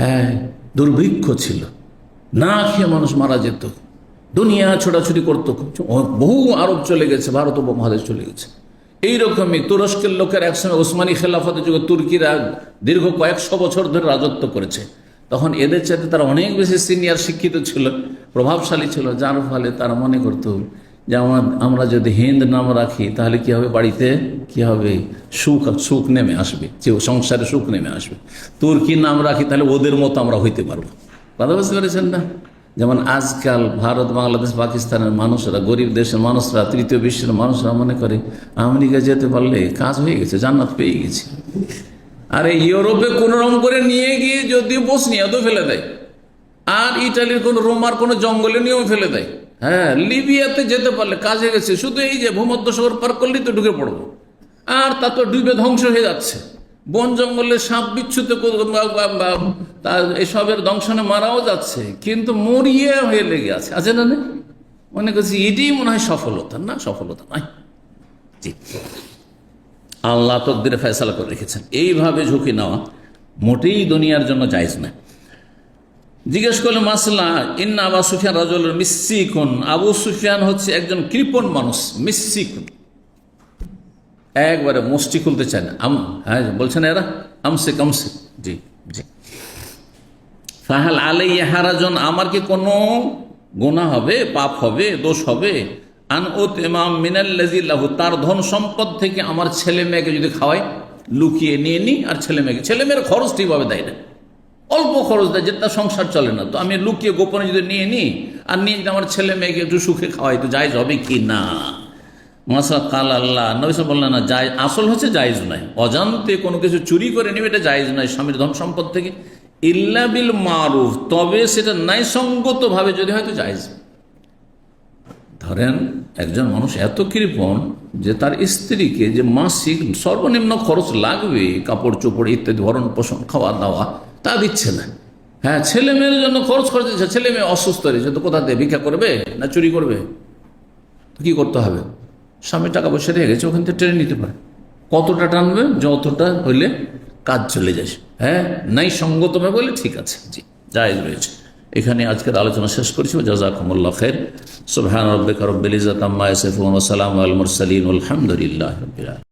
হ্যাঁ, দুর্ভিক্ষ ছিল, না খেয়ে মানুষ মারা যেত, দুনিয়া ছোটাছুটি করতো, বহু আরব চলে গেছে, ভারত উপমহাদেশ চলে গেছে। এইরকমই তুরস্কের লোকের একসময় ওসমানী খেলাফতের যুগে তুর্কিরা দীর্ঘ কয়েকশো বছর ধরে রাজত্ব করেছে। তখন এদের চাইতে তারা অনেক বেশি সিনিয়র শিক্ষিত ছিল, প্রভাবশালী ছিল, যার ফলে তারা মনে করতো যে আমরা যদি হিন্দ নাম রাখি তাহলে কি হবে, বাড়িতে কি হবে, সুখ নেমে আসবে, যে সংসারে সুখ নেমে আসবে। তুর্কি নাম রাখি তাহলে ওদের মতো আমরা হইতে পারবো। কথা বুঝতে পেরেছেন না? যেমন আজকাল ভারত, বাংলাদেশ, পাকিস্তানের মানুষরা, গরিব দেশের মানুষরা, তৃতীয় বিশ্বের মানুষরা মনে করে আমেরিকা যেতে পারলে কাজ হয়ে গেছে, জান্নাত পেয়ে গেছে। আরে ইউরোপে কোন রকম করে নিয়ে গিয়ে যদি বসনিয়াতেও ফেলে দেয়, আর ইটালির কোন রোমার কোন জঙ্গলে নিয়েও ফেলে দেয়, হ্যাঁ, লিবিয়াতে যেতে পারলে কাজ হয়ে গেছে, শুধু এই যে ভূমধ্যসাগর পার করলেই তো ঢুকে পড়বো, আর তা তো ডুবে ধ্বংস হয়ে যাচ্ছে। বন জঙ্গলে সাপ বিচ্ছুতে এসবের দংশনে মারাও যাচ্ছে, কিন্তু মরিয়ে হয়ে লেগে আছে, আছে না? মনে করছি এটাই মনে হয় সফলতা, না সফলতা নয়। জি, আল্লাহ তকদিরে ফয়সালা করে রেখেছেন। এইভাবে ঝুঁকি নেওয়া মোটেই দুনিয়ার জন্য জায়েজ না। জিজ্ঞেস করলো মাসলা, ইন্না আবু সুফিয়ান রাজুলুন মিসসিকুন, আবু সুফিয়ান হচ্ছে একজন কৃপণ মানুষ, মিসসিকুন, একবারে মুষ্টি খুলতে চায় না। হ্যাঁ বলছেন এরা আমসে কমসে। জি জি। ফাহাল আলাইয়া হারাজন, আমার কি কোনো গুনাহ হবে, পাপ হবে, দোষ হবে। আন উতইমাম মিনাল্লাযী লাহু, তার ধন সম্পদ থেকে আমার ছেলে মেয়েকে যদি খাওয়াই, লুকিয়ে নিয়ে নিই, আর ছেলে মেয়ের খরচ ঠিকভাবে দেয় না, অল্প খরচ দেয়, যেটা সংসার চলে না, তো আমি লুকিয়ে গোপনে যদি নিয়ে নিই আর নিয়ে যদি আমার ছেলে মেয়েকে একটু সুখে খাওয়াই, তো জায়েজ হবে কি না? মাসা কাল আল্লাহ নবী সাল্লাল্লাহু আলাইহি ওয়াসাল্লাম বললেন না, জায়েজ, আসল হচ্ছে জায়েজ নয়। অজান্তে কোনো কিছু চুরি করে নেবে, এটা জায়েজ নয় স্বামীর ধন সম্পদ থেকে, ইল্লা বিল মারুফ, তবে সেটা ন্যায়সঙ্গতভাবে যদি হয়তো জায়েজ। ধরেন একজন মানুষ এত কৃপণ যে তার স্ত্রীকে যে মাসিক সর্বনিম্ন খরচ লাগবে, কাপড় চোপড় ইত্যাদি, ভরণ পোষণ, খাওয়া দাওয়া, তা দিচ্ছে না। হ্যাঁ, ছেলে মেয়ের জন্য খরচ দিচ্ছে, ছেলে মেয়ে অসুস্থ রয়েছে, তো কোথা দিয়ে ভিক্ষা করবে না চুরি করবে? তো কি করতে হবে? স্বামী টাকা পয়সা রেখে গেছে, ওখান থেকে টেনে নিতে পারে। কতটা টানবে? যতটা হইলে কাজ চলে যায়। হ্যাঁ, নাই সঙ্গতভাবে বলে ঠিক আছে, জি জায়েজ রয়েছে। এখানে আজকের আলোচনা শেষ করছি। জাযাকুমুল্লাহ খাইর। সুবহান রাব্বিকা রাব্বিল ইজ্জাতি আম্মা ইয়াসিফুন ওয়া সালামুন আলাল মুরসালিন ওয়ালহামদুলিল্লাহি রাব্বিল আলামিন।